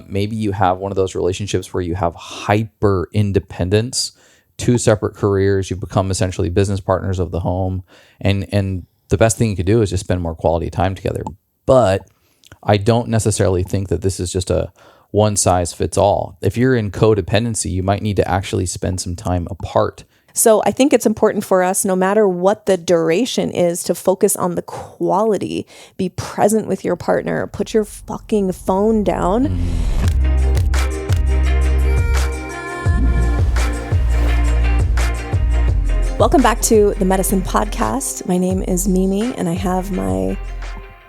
Maybe you have one of those relationships where you have hyper independence, 2 separate careers. You've become essentially business partners of the home. And the best thing you could do is just spend more quality time together. But I don't necessarily think that this is just a one size fits all. If you're in codependency, you might need to actually spend some time apart. So I think it's important for us, no matter what the duration is, to focus on the quality. Be present with your partner. Put your fucking phone down. Welcome back to the Medicin Podcast. My name is Mimi, and I have my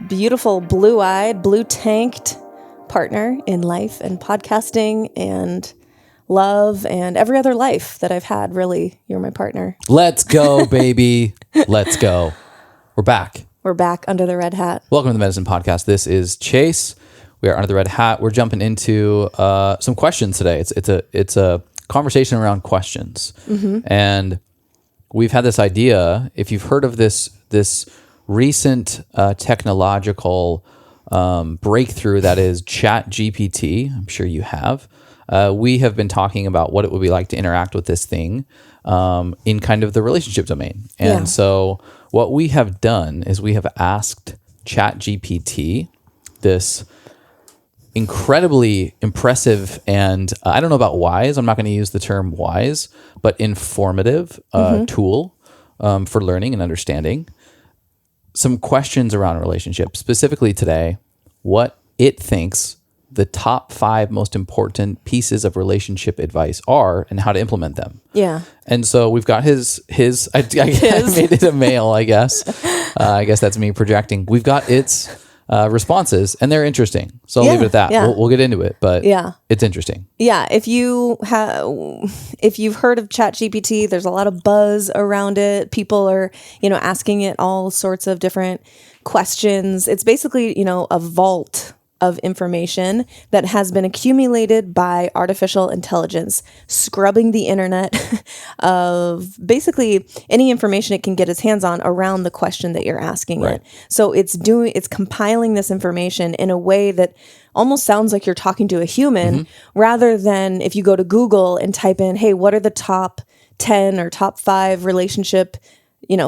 beautiful blue-eyed, blue-tanked partner in life and podcasting and love and every other life that I've had. Really, you're my partner. Let's go, baby. Let's go. We're back. We're back under the red hat. Welcome to the Medicin Podcast. This is Chase. We are under the red hat. We're jumping into some questions today. It's a conversation around questions. And we've had this idea, if you've heard of this recent technological breakthrough that is ChatGPT, I'm sure you have. We have been talking about what it would be like to interact with this thing in kind of the relationship domain. And so what we have done is we have asked ChatGPT this incredibly impressive and I don't know about wise, I'm not going to use the term wise, but informative tool for learning and understanding some questions around relationships, specifically today, what it thinks the top 5 most important pieces of relationship advice are and how to implement them. Yeah. And so we've got his I made it a male, I guess. I guess that's me projecting. We've got its responses, and they're interesting. So I'll leave it at that. Yeah. We'll get into it, but it's interesting. Yeah. If you've heard of ChatGPT, there's a lot of buzz around it. People are, asking it all sorts of different questions. It's basically, a vault of information that has been accumulated by artificial intelligence, scrubbing the internet of basically any information it can get its hands on around the question that you're asking it. So it's compiling this information in a way that almost sounds like you're talking to a human, rather than if you go to Google and type in, hey, what are the top 10 or top 5 relationship,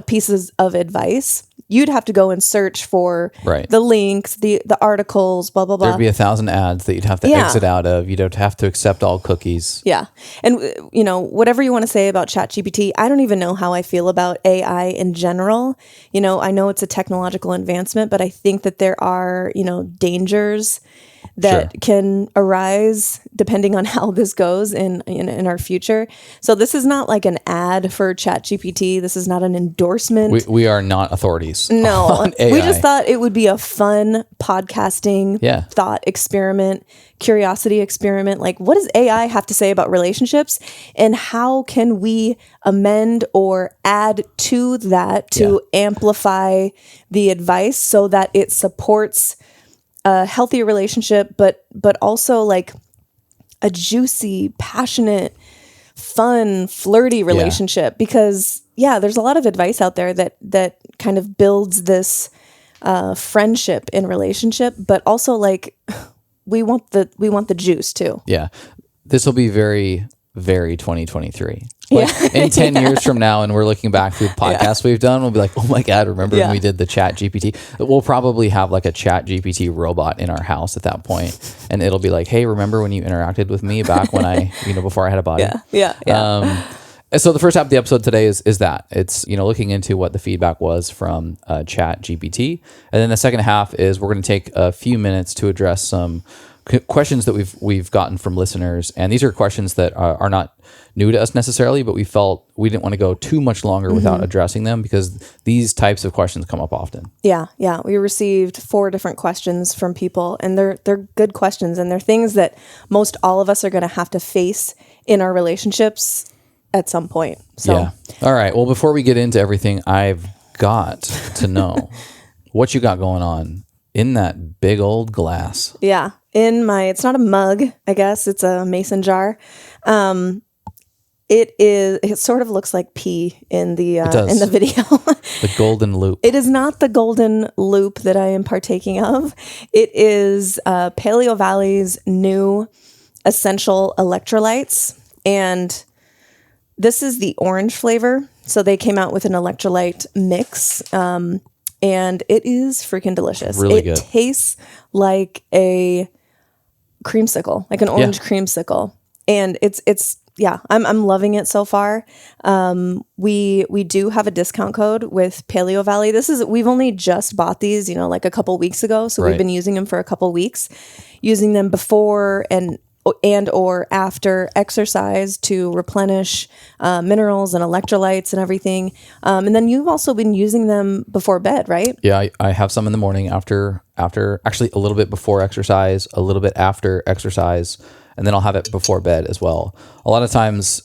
pieces of advice? You'd have to go and search for the links, the articles, blah, blah, blah. There'd be 1,000 ads that you'd have to exit out of. You'd have to accept all cookies. Yeah. And, whatever you want to say about ChatGPT, I don't even know how I feel about AI in general. I know it's a technological advancement, but I think that there are, dangers that can arise depending on how this goes in our future. So this is not like an ad for ChatGPT. This is not an endorsement. We are not authorities. No, on AI. We just thought it would be a fun podcasting thought experiment, curiosity experiment. Like, what does AI have to say about relationships, and how can we amend or add to that to amplify the advice so that it supports a healthy relationship, but also like a juicy, passionate, fun, flirty relationship? Because there's a lot of advice out there that kind of builds this friendship in relationship, but also like we want the juice too. Yeah, this will be very, very 2023. In 10 years from now, and we're looking back through the podcasts we've done, we'll be like, oh my God, remember when we did the ChatGPT? We'll probably have like a ChatGPT robot in our house at that point, and it'll be like, hey, remember when you interacted with me back when I, before I had a body? So the first half of the episode today is that. It's, looking into what the feedback was from ChatGPT. And then the second half is we're going to take a few minutes to address some questions that we've gotten from listeners. And these are questions that are not new to us necessarily, but we felt we didn't want to go too much longer without addressing them, because these types of questions come up often. Yeah. We received 4 different questions from people, and they're good questions, and they're things that most all of us are going to have to face in our relationships at some point. So, all right. Well, before we get into everything, I've got to know what you got going on in that big old glass. It's not a mug, I guess. It's a mason jar. It sort of looks like pee in the video. The golden loop. It is not the golden loop that I am partaking of. It is Paleo Valley's new essential electrolytes, and this is the orange flavor. So they came out with an electrolyte mix, and it is freaking delicious. Really good. It tastes like a creamsicle, like an orange creamsicle, and it's I'm loving it so far. We do have a discount code with Paleo Valley. We've only just bought these, like a couple weeks ago. So we've been using them for a couple weeks, using them before and or after exercise to replenish minerals and electrolytes and everything. And then you've also been using them before bed, right? Yeah, I have some in the morning after actually a little bit before exercise, a little bit after exercise, and then I'll have it before bed as well. A lot of times,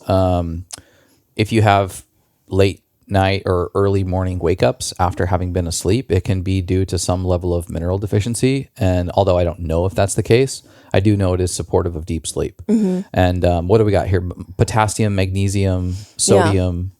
if you have late night or early morning wake ups after having been asleep, it can be due to some level of mineral deficiency. And although I don't know if that's the case, I do know it is supportive of deep sleep. Mm-hmm. And what do we got here? Potassium, magnesium, sodium.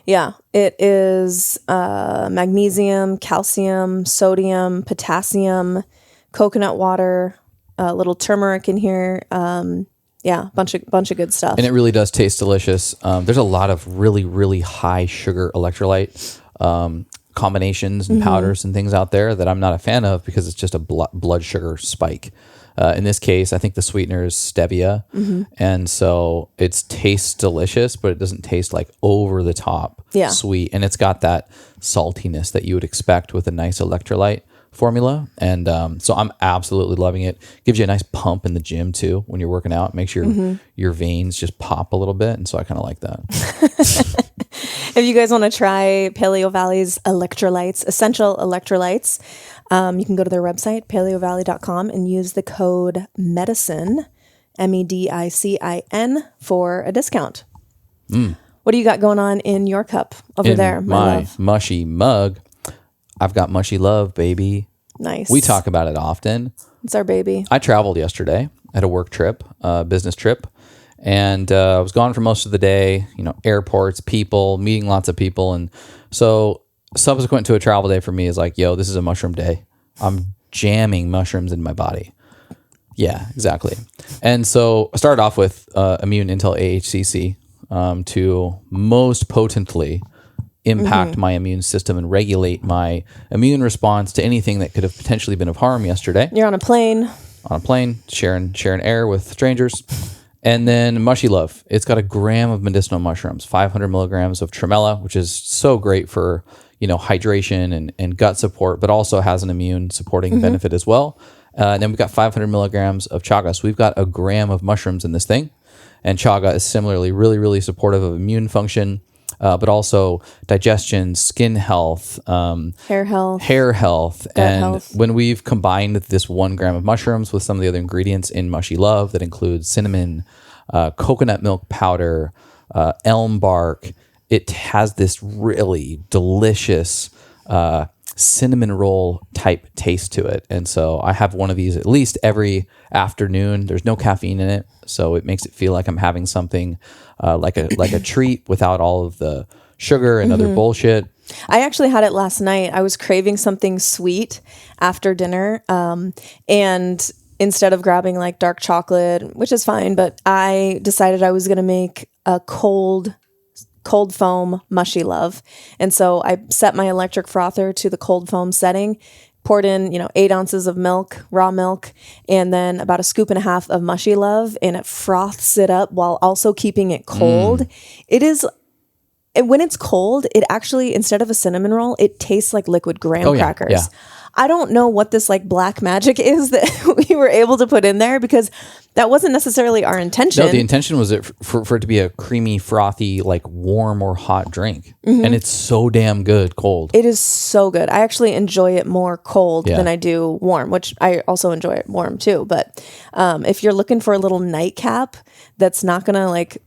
Yeah, it is magnesium, calcium, sodium, potassium, coconut water, a little turmeric in here. Bunch of good stuff. And it really does taste delicious. There's a lot of really, really high sugar electrolyte combinations and powders and things out there that I'm not a fan of because it's just a blood sugar spike. In this case, I think the sweetener is stevia. And so it tastes delicious, but it doesn't taste like over the top sweet. And it's got that saltiness that you would expect with a nice electrolyte formula. And so I'm absolutely loving it. Gives you a nice pump in the gym too when you're working out. Makes your veins just pop a little bit. And so I kind of like that. If you guys want to try Paleo Valley's electrolytes, essential electrolytes, you can go to their website, paleovalley.com, and use the code MEDICIN, MEDICIN, for a discount. What do you got going on in your cup over there, my love? Mushy mug? I've got mushy love, baby. Nice. We talk about it often. It's our baby. I traveled yesterday. I had a work trip, business trip. And I was gone for most of the day, airports, people, meeting lots of people. And so subsequent to a travel day for me is like, yo, this is a mushroom day. I'm jamming mushrooms in my body. Yeah, exactly. And so I started off with Immune Intel AHCC to most potently impact my immune system and regulate my immune response to anything that could have potentially been of harm yesterday. You're on a plane. Sharing air with strangers. And then Mushy Love. It's got 1 gram of medicinal mushrooms, 500 milligrams of tremella, which is so great for, hydration and gut support, but also has an immune supporting benefit as well. And then we've got 500 milligrams of chaga. So we've got 1 gram of mushrooms in this thing. And chaga is similarly really, really supportive of immune function, but also digestion, skin health, hair health, and health. When we've combined this 1 gram of mushrooms with some of the other ingredients in Mushy Love that include cinnamon, coconut milk powder, elm bark, it has this really delicious cinnamon roll type taste to it. And so I have one of these at least every afternoon. There's no caffeine in it, so it makes it feel like I'm having something like a treat without all of the sugar and other bullshit. I actually had it last night. I was craving something sweet after dinner, and instead of grabbing like dark chocolate, which is fine, but I decided I was going to make a cold foam Mushy Love. And so I set my electric frother to the cold foam setting, poured in, 8 ounces of milk, raw milk, and then about 1.5 scoops of Mushy Love, and it froths it up while also keeping it cold. It is, when it's cold, it actually, instead of a cinnamon roll, it tastes like liquid graham crackers. Yeah. I don't know what this like black magic is that we were able to put in there, because that wasn't necessarily our intention. No, the intention was for it to be a creamy, frothy, like warm or hot drink. And it's so damn good cold. It is so good. I actually enjoy it more cold than I do warm, which I also enjoy it warm too. But if you're looking for a little nightcap that's not going to like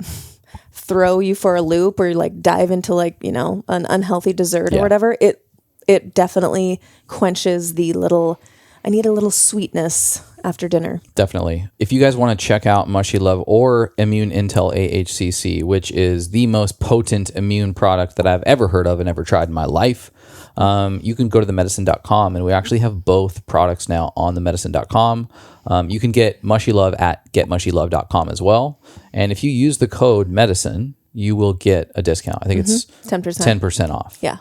throw you for a loop or like dive into like, an unhealthy dessert or whatever, it definitely quenches the little, I need a little sweetness after dinner. Definitely. If you guys want to check out Mushy Love or Immune Intel AHCC, which is the most potent immune product that I've ever heard of and ever tried in my life, you can go to themedicin.com, and we actually have both products now on themedicin.com. You can get Mushy Love at getmushylove.com as well. And if you use the code Medicin, you will get a discount. I think it's 10% off. Yeah.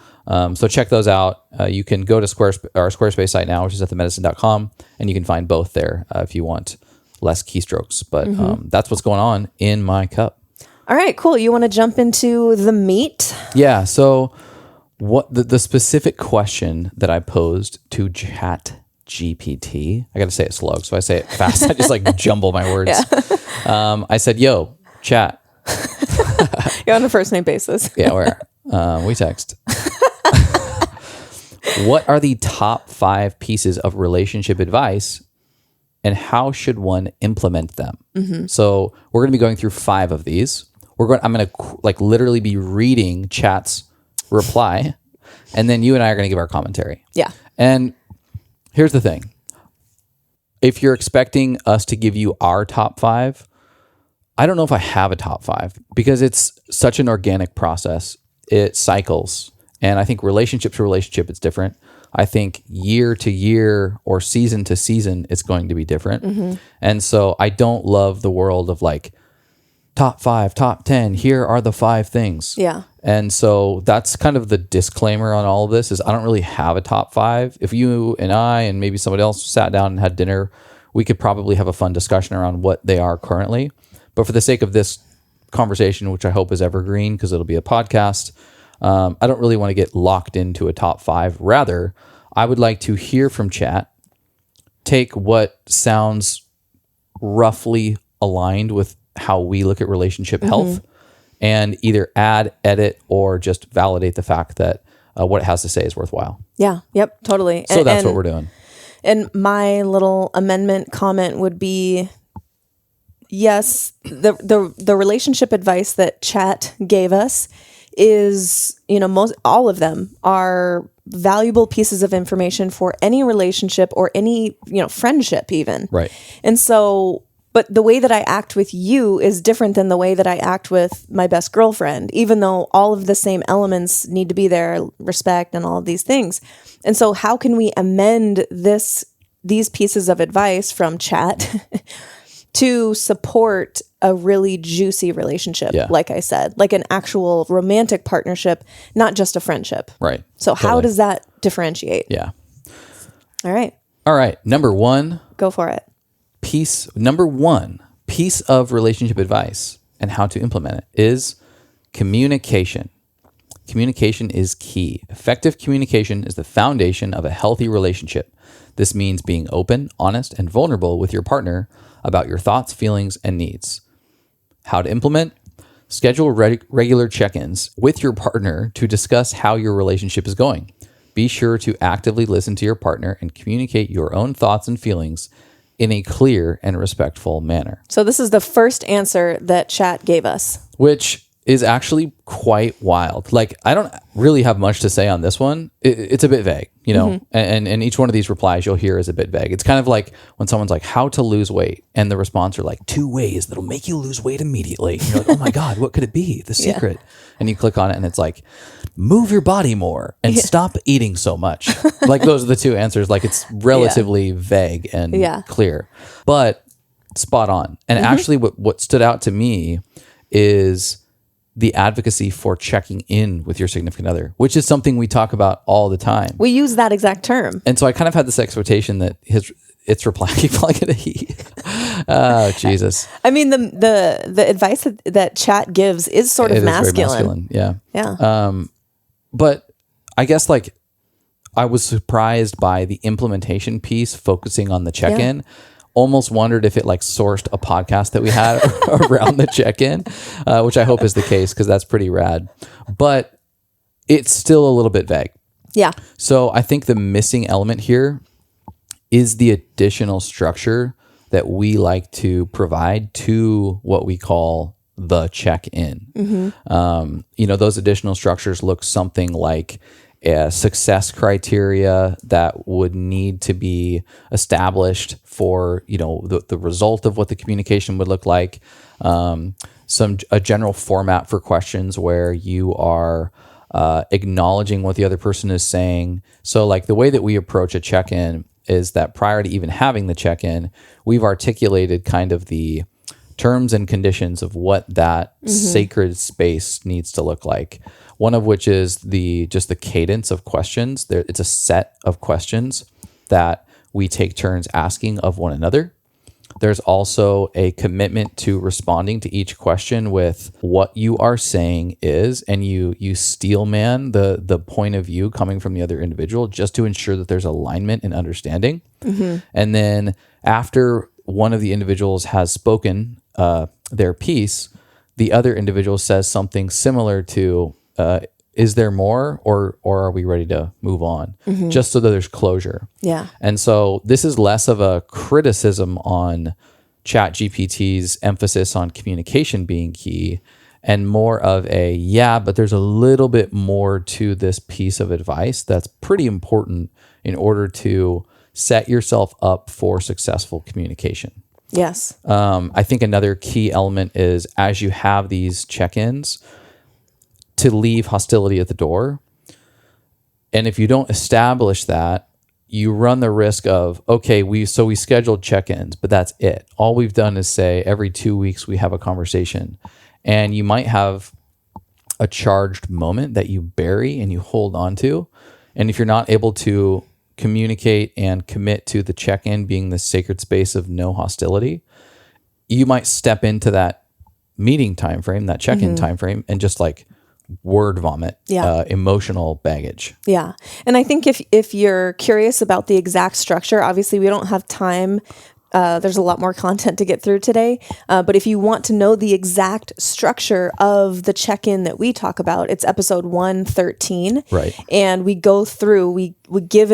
So check those out. You can go to our Squarespace site now, which is at themedicin.com, and you can find both there if you want less keystrokes. But that's what's going on in my cup. All right, cool. You want to jump into the meat? Yeah. So what the specific question that I posed to ChatGPT, I got to say it slow, so I say it fast. I just like jumble my words. Yeah. I said, yo, chat. You're on a first name basis. Yeah, we text. What are the top 5 pieces of relationship advice, and how should one implement them? So we're going to be going through 5 of these. I'm going to like literally be reading Chat's reply, and then you and I are going to give our commentary. Yeah. And here's the thing. If you're expecting us to give you our top 5, I don't know if I have a top 5 because it's such an organic process. It cycles. And I think relationship to relationship, it's different. I think year to year or season to season, it's going to be different. And so I don't love the world of like top 5, top 10, here are the 5 things. Yeah. And so that's kind of the disclaimer on all of this is I don't really have a top 5. If you and I and maybe somebody else sat down and had dinner, we could probably have a fun discussion around what they are currently. But for the sake of this conversation, which I hope is evergreen because it'll be a podcast, I don't really want to get locked into a top 5. Rather, I would like to hear from Chat, take what sounds roughly aligned with how we look at relationship health, and either add, edit, or just validate the fact that what it has to say is worthwhile. Yeah. Yep. Totally. So that's what we're doing. And my little amendment comment would be, yes, the relationship advice that Chat gave us is, all of them are valuable pieces of information for any relationship or any, friendship even. Right. And so, but the way that I act with you is different than the way that I act with my best girlfriend, even though all of the same elements need to be there, respect and all of these things. And so how can we amend these pieces of advice from Chat to support a really juicy relationship, like I said, like an actual romantic partnership, not just a friendship. Right. So how does that differentiate? Yeah. All right. Number 1. Go for it. Piece of relationship advice and how to implement it is communication. Communication is key. Effective communication is the foundation of a healthy relationship. This means being open, honest, and vulnerable with your partner about your thoughts, feelings, and needs. How to implement? Schedule regular check-ins with your partner to discuss how your relationship is going. Be sure to actively listen to your partner and communicate your own thoughts and feelings in a clear and respectful manner. So this is the first answer that Chat gave us. Which is actually quite wild. Like, I don't really have much to say on this one. It's a bit vague, and each one of these replies you'll hear is a bit vague. It's kind of like when someone's like, how to lose weight, and the response are like 2 ways that'll make you lose weight immediately. And you're like, oh my God, what could it be? The secret. And you click on it and it's like, move your body more and stop eating so much. Like, those are the 2 answers. Like, it's relatively vague and clear, but spot on. And actually what stood out to me is the advocacy for checking in with your significant other, which is something we talk about all the time. We use that exact term. And so I kind of had this expectation that its reply, keep calling it a he. Oh, Jesus. I mean, the advice that Chat gives is sort of masculine. Yeah. Yeah. But I guess like I was surprised by the implementation piece focusing on the check-in. Almost wondered if it like sourced a podcast that we had around the check-in, which I hope is the case because that's pretty rad. But it's still a little bit vague. Yeah. So I think the missing element here is the additional structure that we like to provide to what we call the check-in. Those additional structures look something like success criteria that would need to be established for, the result of what the communication would look like. A general format for questions where you are acknowledging what the other person is saying. So like the way that we approach a check-in is that prior to even having the check-in, we've articulated kind of the terms and conditions of what that sacred space needs to look like. One of which is just the cadence of questions. It's a set of questions that we take turns asking of one another. There's also a commitment to responding to each question with what you are saying is, and you steel man the point of view coming from the other individual just to ensure that there's alignment and understanding. And then after one of the individuals has spoken their piece, the other individual says something similar to, is there more or are we ready to move on? Just so that there's closure. Yeah. And so this is less of a criticism on ChatGPT's emphasis on communication being key and more of but there's a little bit more to this piece of advice that's pretty important in order to set yourself up for successful communication. Yes. I think another key element is as you have these check-ins, to leave hostility at the door. And if you don't establish that, you run the risk of, okay, we scheduled check-ins, but that's it. All we've done is say every 2 weeks we have a conversation. And you might have a charged moment that you bury and you hold on to. And if you're not able to communicate and commit to the check-in being the sacred space of no hostility, you might step into that meeting time frame, that check-in time frame, and just like word vomit, emotional baggage. Yeah. And I think if you're curious about the exact structure, obviously we don't have time. There's a lot more content to get through today. But if you want to know the exact structure of the check-in that we talk about, it's episode 113. Right. And we go through, we give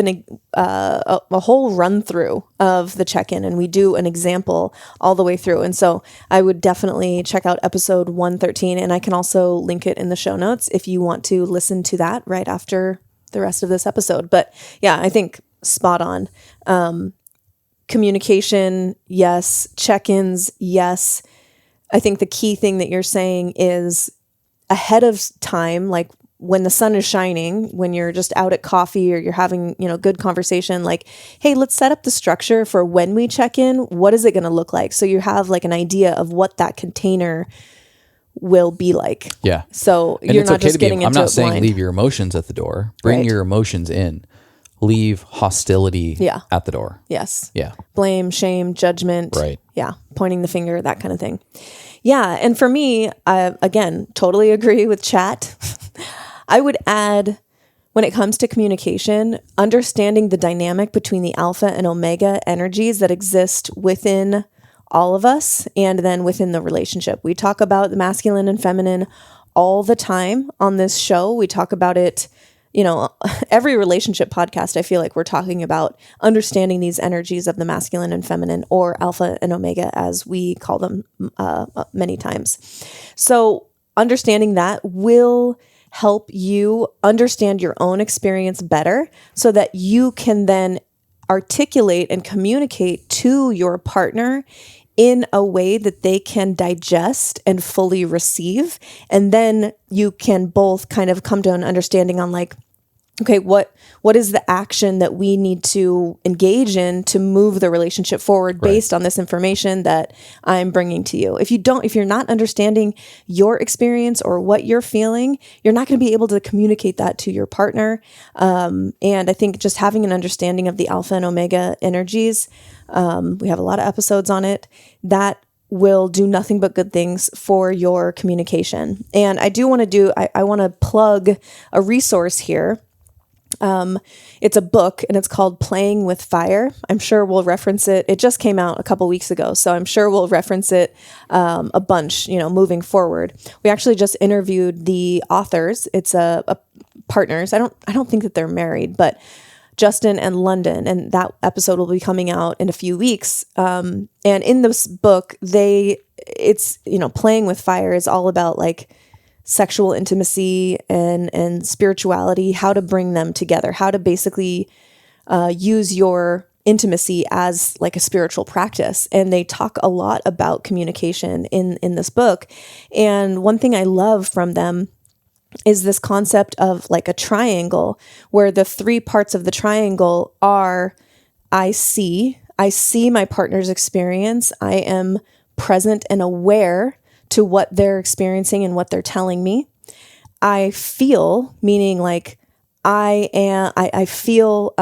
a whole run through of the check-in and we do an example all the way through. And so I would definitely check out episode 113 and I can also link it in the show notes if you want to listen to that right after the rest of this episode. But yeah, I think spot on. Communication, yes. Check-ins, yes. I think the key thing that you're saying is ahead of time, like when the sun is shining, when you're just out at coffee or you're having, good conversation, like, hey, let's set up the structure for when we check in. What is it going to look like? So you have like an idea of what that container will be like. Yeah. So you're not just getting into it blind. I'm not saying leave your emotions at the door. Bring your emotions in. Leave hostility at the door. Yes. Yeah. Blame, shame, judgment. Right. Yeah. Pointing the finger, that kind of thing. Yeah. And for me, I, again, totally agree with chat. I would add, when it comes to communication, understanding the dynamic between the alpha and omega energies that exist within all of us and then within the relationship. We talk about the masculine and feminine all the time on this show. We talk about it, every relationship podcast, I feel like we're talking about understanding these energies of the masculine and feminine, or alpha and omega, as we call them many times. So understanding that will help you understand your own experience better so that you can then articulate and communicate to your partner in a way that they can digest and fully receive. And then you can both kind of come to an understanding on like, okay, what is the action that we need to engage in to move the relationship forward based on this information that I'm bringing to you? If you're not understanding your experience or what you're feeling, you're not going to be able to communicate that to your partner. And I think just having an understanding of the alpha and omega energies, we have a lot of episodes on it, that will do nothing but good things for your communication. And I do want to I want to plug a resource here. It's a book and it's called Playing with Fire. I'm sure we'll reference it. It just came out a couple weeks ago, so I'm sure we'll reference it a bunch, moving forward. We actually just interviewed the authors. It's a partners. I don't think that they're married, but Justin and London, and that episode will be coming out in a few weeks. And in this book, Playing with Fire is all about like sexual intimacy and spirituality, how to bring them together, how to basically use your intimacy as like a spiritual practice. And they talk a lot about communication in this book. And one thing I love from them is this concept of like a triangle, where the three parts of the triangle are I see my partner's experience. I am present and aware to what they're experiencing and what they're telling me. I feel, meaning like I feel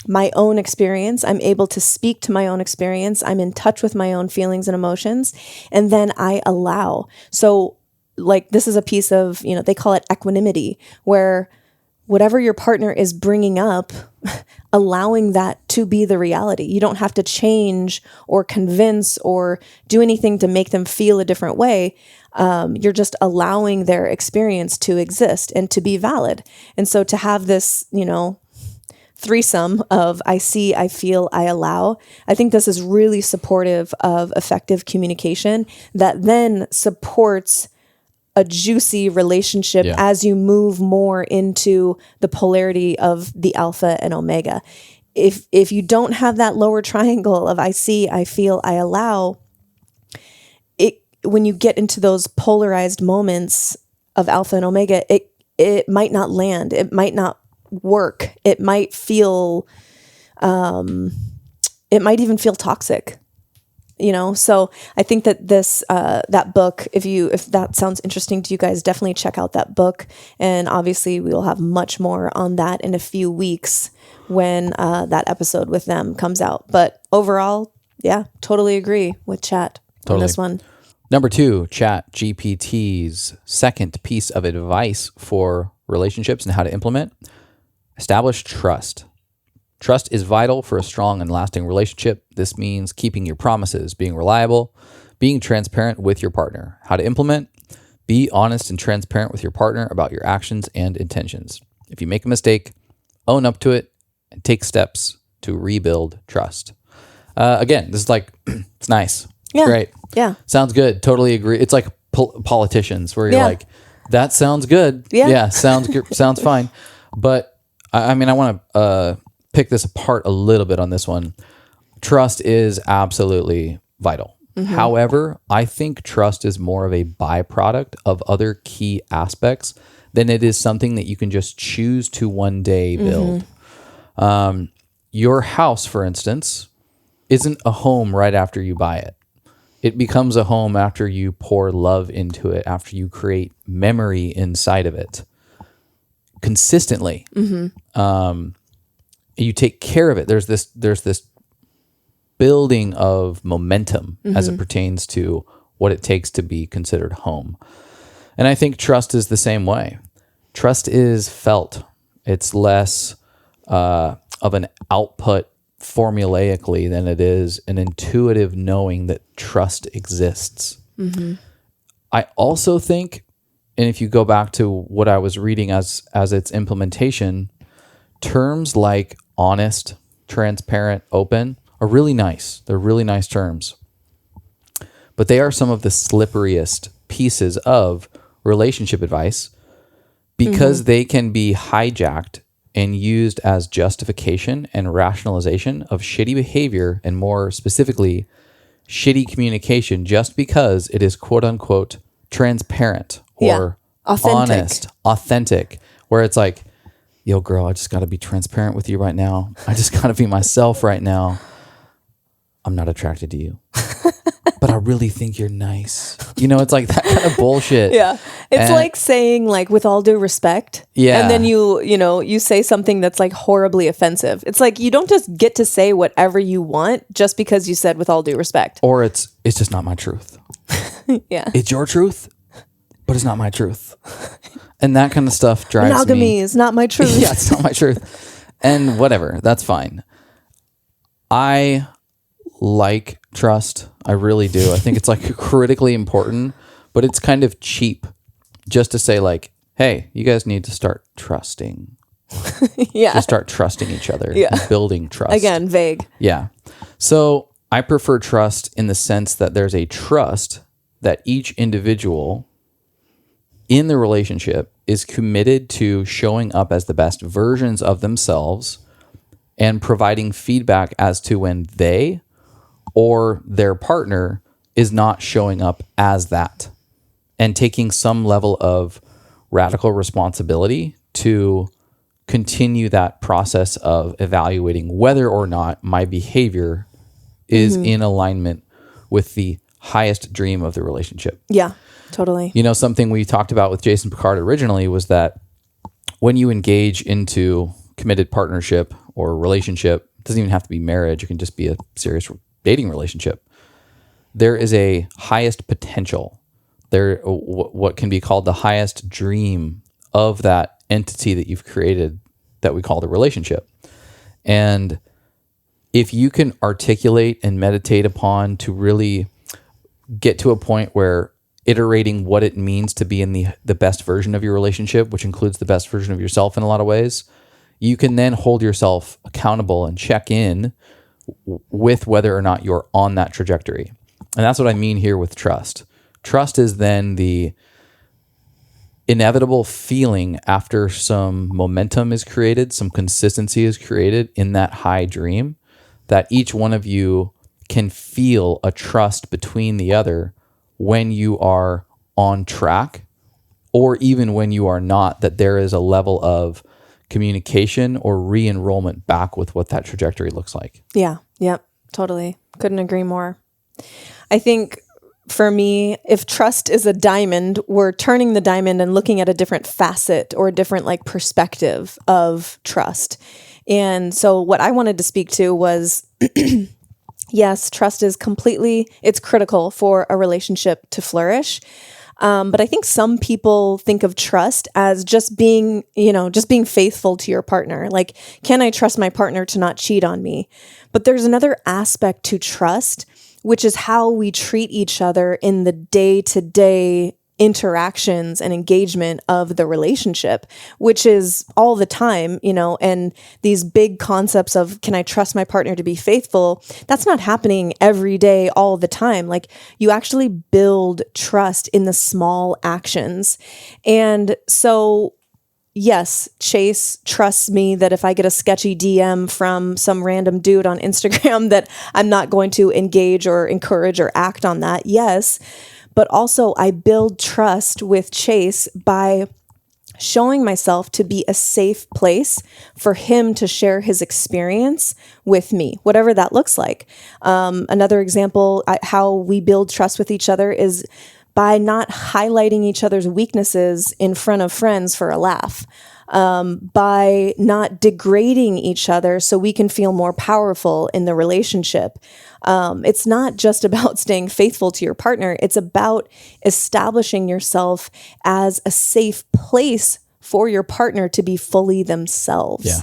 my own experience. I'm able to speak to my own experience. I'm in touch with my own feelings and emotions. And then I allow. So like this is a piece of, they call it equanimity, where whatever your partner is bringing up, allowing that to be the reality. You don't have to change or convince or do anything to make them feel a different way. You're just allowing their experience to exist and to be valid. And so to have this, threesome of I see, I feel, I allow, I think this is really supportive of effective communication that then supports a juicy relationship as you move more into the polarity of the alpha and omega. If you don't have that lower triangle of I see, I feel, I allow, when you get into those polarized moments of alpha and omega, it might not land. It might not work. It might feel, it might even feel toxic. So I think that this, that book, if that sounds interesting to you guys, definitely check out that book. And obviously we will have much more on that in a few weeks when, that episode with them comes out. But overall, yeah, totally agree with Chat on this one. Number 2, ChatGPT's second piece of advice for relationships and how to implement: establish trust. Trust is vital for a strong and lasting relationship. This means keeping your promises, being reliable, being transparent with your partner. How to implement: be honest and transparent with your partner about your actions and intentions. If you make a mistake, own up to it and take steps to rebuild trust. Again, this is like, it's nice. Yeah. Great. Yeah. Sounds good. Totally agree. It's like politicians where you're like, that sounds good. Yeah. Sounds good. Sounds fine. But I want to pick this apart a little bit on this one. Trust is absolutely vital. Mm-hmm. However, I think trust is more of a byproduct of other key aspects than it is something that you can just choose to one day build. Mm-hmm. Your house, for instance, isn't a home right after you buy it. It becomes a home after you pour love into it, after you create memory inside of it consistently. Mm-hmm. You take care of it. There's this building of momentum as it pertains to what it takes to be considered home. And I think trust is the same way. Trust is felt. It's less of an output formulaically than it is an intuitive knowing that trust exists. Mm-hmm. I also think, and if you go back to what I was reading as its implementation, terms like honest, transparent, open are really nice. They're really nice terms. But they are some of the slipperiest pieces of relationship advice because they can be hijacked and used as justification and rationalization of shitty behavior, and more specifically, shitty communication, just because it is quote unquote transparent or honest, authentic, where it's like, yo, girl, I just got to be transparent with you right now. I just got to be myself right now. I'm not attracted to you, but I really think you're nice. It's like that kind of bullshit. Yeah. It's like saying like, with all due respect. Yeah. And then you say something that's like horribly offensive. It's like, you don't just get to say whatever you want just because you said with all due respect. Or it's just not my truth. Yeah. It's your truth, but it's not my truth. And that kind of stuff drives me. Monogamy is not my truth. Yeah, it's not my truth. And whatever, that's fine. I like trust. I really do. I think it's like critically important, but it's kind of cheap just to say like, hey, you guys need to start trusting. Yeah. Just start trusting each other. Yeah. And building trust. Again, vague. Yeah. So I prefer trust in the sense that there's a trust that each individual in the relationship is committed to showing up as the best versions of themselves and providing feedback as to when they or their partner is not showing up as that, and taking some level of radical responsibility to continue that process of evaluating whether or not my behavior is in alignment with the highest dream of the relationship. Yeah, totally. You know, something we talked about with Jason Picard originally was that when you engage into committed partnership or relationship, it doesn't even have to be marriage, it can just be a serious dating relationship. There is a highest potential. What can be called the highest dream of that entity that you've created that we call the relationship. And if you can articulate and meditate upon to really get to a point where iterating what it means to be in the best version of your relationship, which includes the best version of yourself in a lot of ways, you can then hold yourself accountable and check in with whether or not you're on that trajectory. And that's what I mean here with trust. Trust is then the inevitable feeling after some momentum is created, some consistency is created in that high dream, that each one of you can feel a trust between the other when you are on track, or even when you are not, that there is a level of communication or re-enrollment back with what that trajectory looks like. Yeah. Yep. Totally. Couldn't agree more. I think for me, if trust is a diamond, we're turning the diamond and looking at a different facet or a different like perspective of trust. And so what I wanted to speak to was, yes, trust is it's critical for a relationship to flourish. But I think some people think of trust as just being faithful to your partner. Like, can I trust my partner to not cheat on me? But there's another aspect to trust, which is how we treat each other in the day-to-day interactions and engagement of the relationship, which is all the time, and these big concepts of, can I trust my partner to be faithful? That's not happening every day, all the time. Like, you actually build trust in the small actions. And so, yes, Chase trusts me that if I get a sketchy DM from some random dude on Instagram that I'm not going to engage or encourage or act on that. Yes. But also I build trust with Chase by showing myself to be a safe place for him to share his experience with me, whatever that looks like. Another example, how we build trust with each other is by not highlighting each other's weaknesses in front of friends for a laugh, by not degrading each other so we can feel more powerful in the relationship. It's not just about staying faithful to your partner. It's about establishing yourself as a safe place for your partner to be fully themselves. Yeah.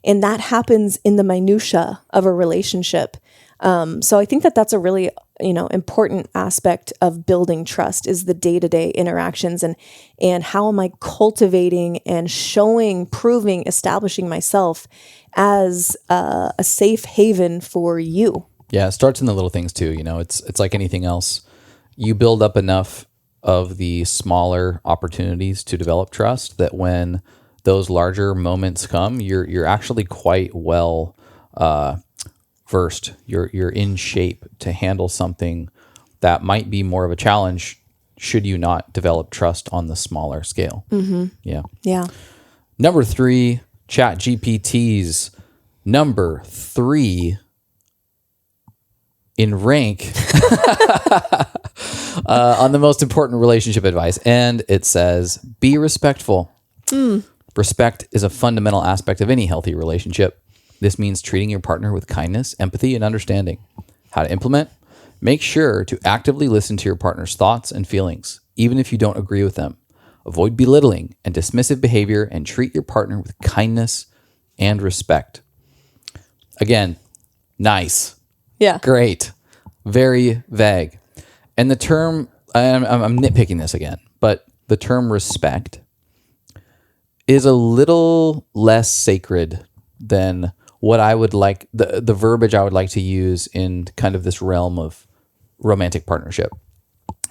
And that happens in the minutia of a relationship. So I think that that's a really, important aspect of building trust is the day-to-day interactions and how am I cultivating and showing, proving, establishing myself as a safe haven for you. Yeah, it starts in the little things too. It's like anything else. You build up enough of the smaller opportunities to develop trust that when those larger moments come, you're actually quite well versed. You're in shape to handle something that might be more of a challenge should you not develop trust on the smaller scale. Mm-hmm. Yeah. Yeah. Number 3, ChatGPT's number 3 in rank on the most important relationship advice. And it says, be respectful. Respect is a fundamental aspect of any healthy relationship. This means treating your partner with kindness, empathy, and understanding. How to implement? Make sure to actively listen to your partner's thoughts and feelings, even if you don't agree with them. Avoid belittling and dismissive behavior and treat your partner with kindness and respect. Again, nice. Yeah. Great. Very vague. And the term, I'm nitpicking this again, but the term respect is a little less sacred than what I would like, the verbiage I would like to use in kind of this realm of romantic partnership.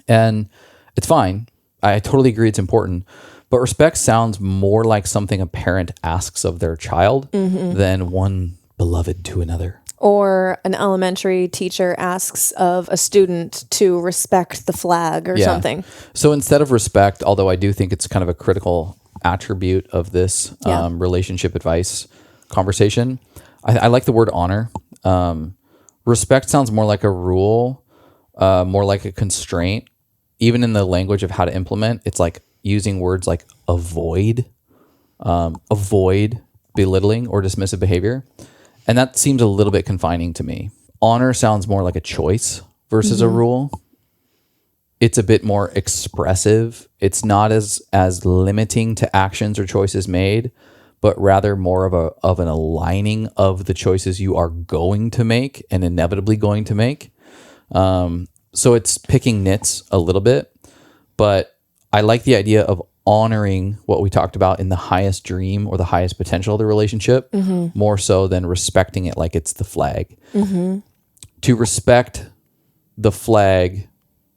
And it's fine. I totally agree it's important. But respect sounds more like something a parent asks of their child than one beloved to another. Or an elementary teacher asks of a student to respect the flag or something. So instead of respect, although I do think it's kind of a critical attribute of this relationship advice conversation, I like the word honor. Respect sounds more like a rule, more like a constraint. Even in the language of how to implement, it's like using words like avoid belittling or dismissive behavior. And that seems a little bit confining to me. Honor sounds more like a choice versus a rule. It's a bit more expressive. It's not as limiting to actions or choices made, but rather more of an aligning of the choices you are going to make and inevitably going to make. So it's picking nits a little bit, but I like the idea of honoring what we talked about in the highest dream or the highest potential of the relationship, more so than respecting it like it's the flag. To respect the flag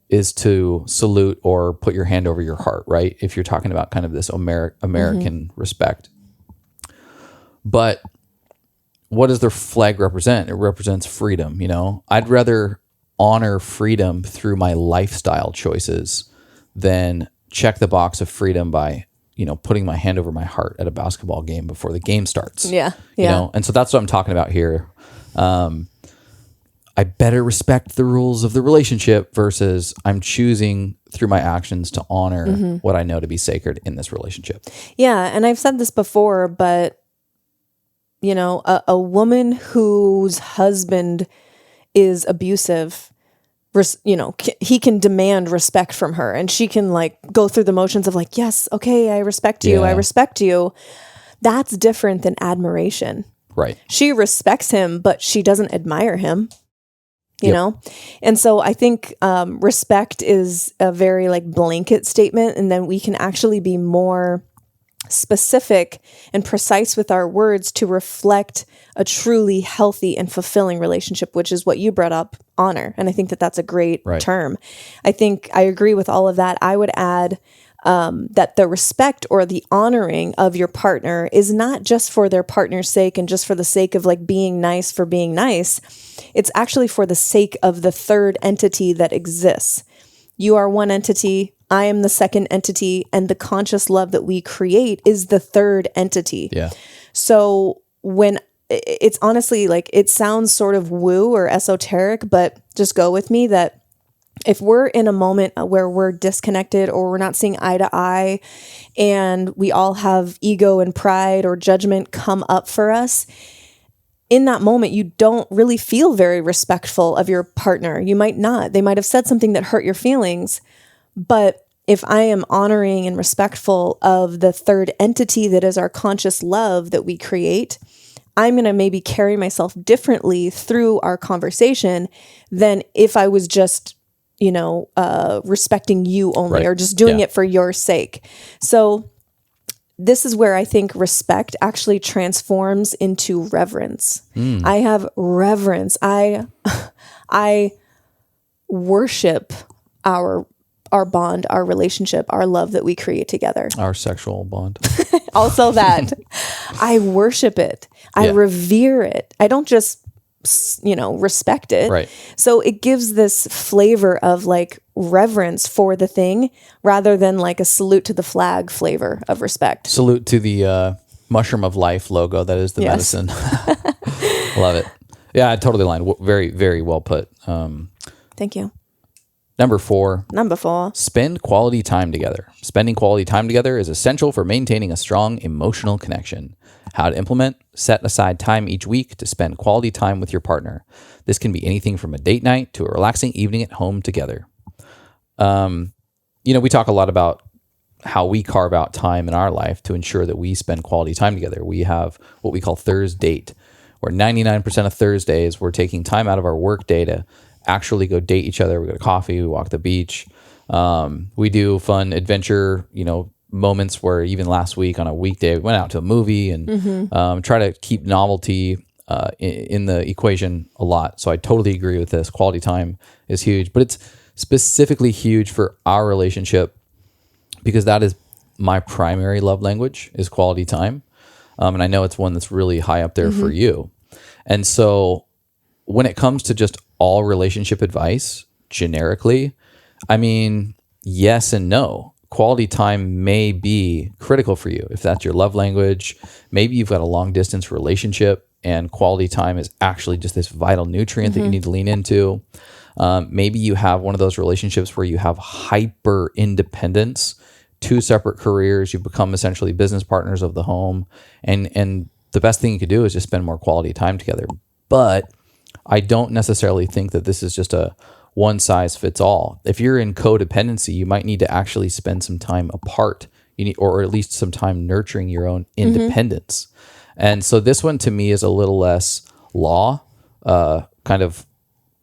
is to salute or put your hand over your heart, right? If you're talking about kind of this American respect. But what does the flag represent? It represents freedom, you know? I'd rather honor freedom through my lifestyle choices than check the box of freedom by, you know, putting my hand over my heart at a basketball game before the game starts. You know? And so that's what I'm talking about here. I better respect the rules of the relationship versus I'm choosing through my actions to honor what I know to be sacred in this relationship. Yeah. And I've said this before, but you know, a woman whose husband is abusive, you know, he can demand respect from her and she can like go through the motions of like, yes, okay, I respect you. I respect you. That's different than admiration. Right. She respects him, but she doesn't admire him, you know? And so I think respect is a very like blanket statement. And then we can actually be more specific and precise with our words to reflect a truly healthy and fulfilling relationship, which is what you brought up, honor. And I think that that's a great term. I think I agree with all of that. I would add that the respect or the honoring of your partner is not just for their partner's sake and just for the sake of like being nice for being nice. It's actually for the sake of the third entity that exists. You are one entity. I am the second entity, and the conscious love that we create is the third entity. Yeah. So when it's honestly like, it sounds sort of woo or esoteric, but just go with me that if we're in a moment where we're disconnected or we're not seeing eye to eye and we all have ego and pride or judgment come up for us, in that moment, you don't really feel very respectful of your partner. You might not. They might have said something that hurt your feelings. But if I am honoring and respectful of the third entity that is our conscious love that we create, I'm going to maybe carry myself differently through our conversation than if I was just, you know, respecting you only or just doing it for your sake. So this is where I think respect actually transforms into reverence. I have reverence. I worship our bond, our relationship, our love that we create together. Our sexual bond. Also that. I worship it. I revere it. I don't just, you know, respect it. Right. So it gives this flavor of like reverence for the thing rather than like a salute to the flag flavor of respect. Salute to the Mushroom of Life logo that is the medicine. Love it. Yeah, I totally aligned. Very, very well put. Thank you. Number 4. Spend quality time together. Spending quality time together is essential for maintaining a strong emotional connection. How to implement: set aside time each week to spend quality time with your partner. This can be anything from a date night to a relaxing evening at home together. You know, we talk a lot about how we carve out time in our life to ensure that we spend quality time together. We have what we call Thursday, where 99% of Thursdays we're taking time out of our work day to actually go date each other. We go to coffee, we walk the beach. We do fun adventure, you know, moments where even last week on a weekday, we went out to a movie and try to keep novelty in the equation a lot. So I totally agree with this. Quality time is huge, but it's specifically huge for our relationship because that is my primary love language, is quality time. And I know it's one that's really high up there for you. And so when it comes to just all relationship advice, generically, I mean, yes and no. Quality time may be critical for you. If that's your love language, maybe you've got a long distance relationship and quality time is actually just this vital nutrient that you need to lean into. Maybe you have one of those relationships where you have hyper independence, 2 separate careers, you've become essentially business partners of the home, and the best thing you could do is just spend more quality time together. But I don't necessarily think that this is just a one size fits all. If you're in codependency, you might need to actually spend some time apart. You need, or at least some time nurturing your own independence. And so this one to me is a little less law, kind of,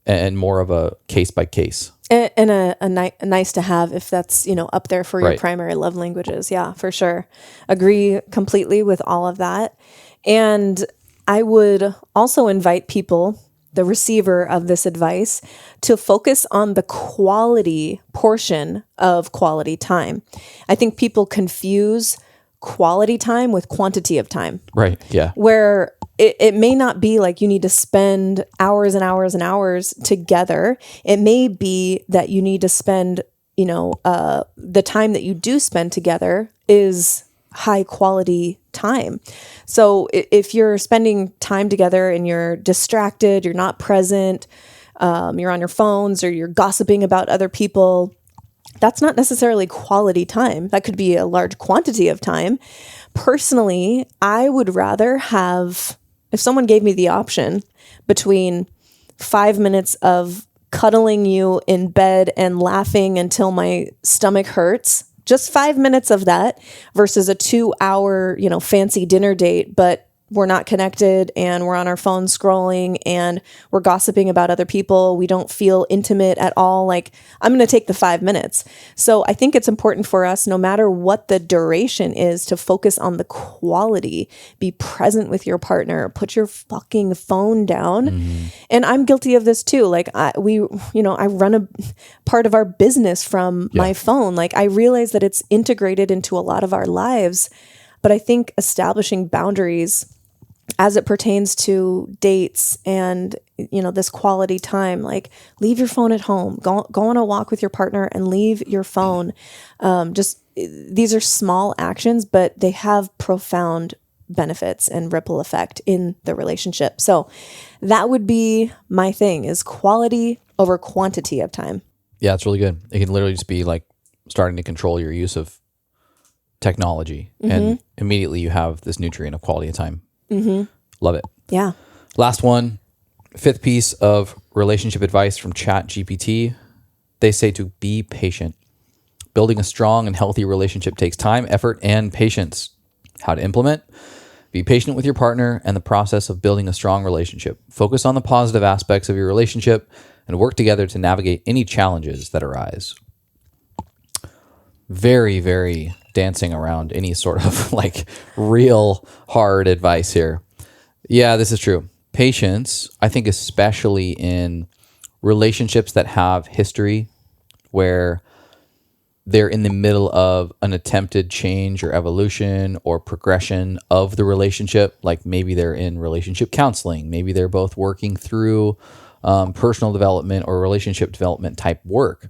and more of a case by case. And a nice to have if that's, up there for your primary love languages. Yeah, for sure. Agree completely with all of that. And I would also invite people, the receiver of this advice, to focus on the quality portion of quality time. I think people confuse quality time with quantity of time. Right. Yeah. Where it may not be like you need to spend hours and hours and hours together. It may be that you need to spend, the time that you do spend together is high quality time. So if you're spending time together and you're distracted, you're not present, you're on your phones or you're gossiping about other people, that's not necessarily quality time. That could be a large quantity of time. Personally, I would rather have, if someone gave me the option between 5 minutes of cuddling you in bed and laughing until my stomach hurts, just 5 minutes of that versus a 2-hour, fancy dinner date, but we're not connected and we're on our phone scrolling and we're gossiping about other people. We don't feel intimate at all. Like, I'm going to take the 5 minutes. So I think it's important for us, no matter what the duration is, to focus on the quality, be present with your partner, put your fucking phone down. And I'm guilty of this too. Like I run a part of our business from my phone. Like, I realize that it's integrated into a lot of our lives, but I think establishing boundaries as it pertains to dates and, this quality time, like, leave your phone at home, go on a walk with your partner and leave your phone. These are small actions, but they have profound benefits and ripple effect in the relationship. So that would be my thing, is quality over quantity of time. Yeah, it's really good. It can literally just be like starting to control your use of technology, and immediately you have this nutrient of quality of time. Love it. Yeah. Last one, 5th piece of relationship advice from ChatGPT. They say to be patient. Building a strong and healthy relationship takes time, effort, and patience. How to implement? Be patient with your partner and the process of building a strong relationship. Focus on the positive aspects of your relationship and work together to navigate any challenges that arise. Very, very dancing around any sort of like real hard advice here. Yeah, this is true. Patience, I think, especially in relationships that have history where they're in the middle of an attempted change or evolution or progression of the relationship. Like maybe they're in relationship counseling. Maybe they're both working through personal development or relationship development type work.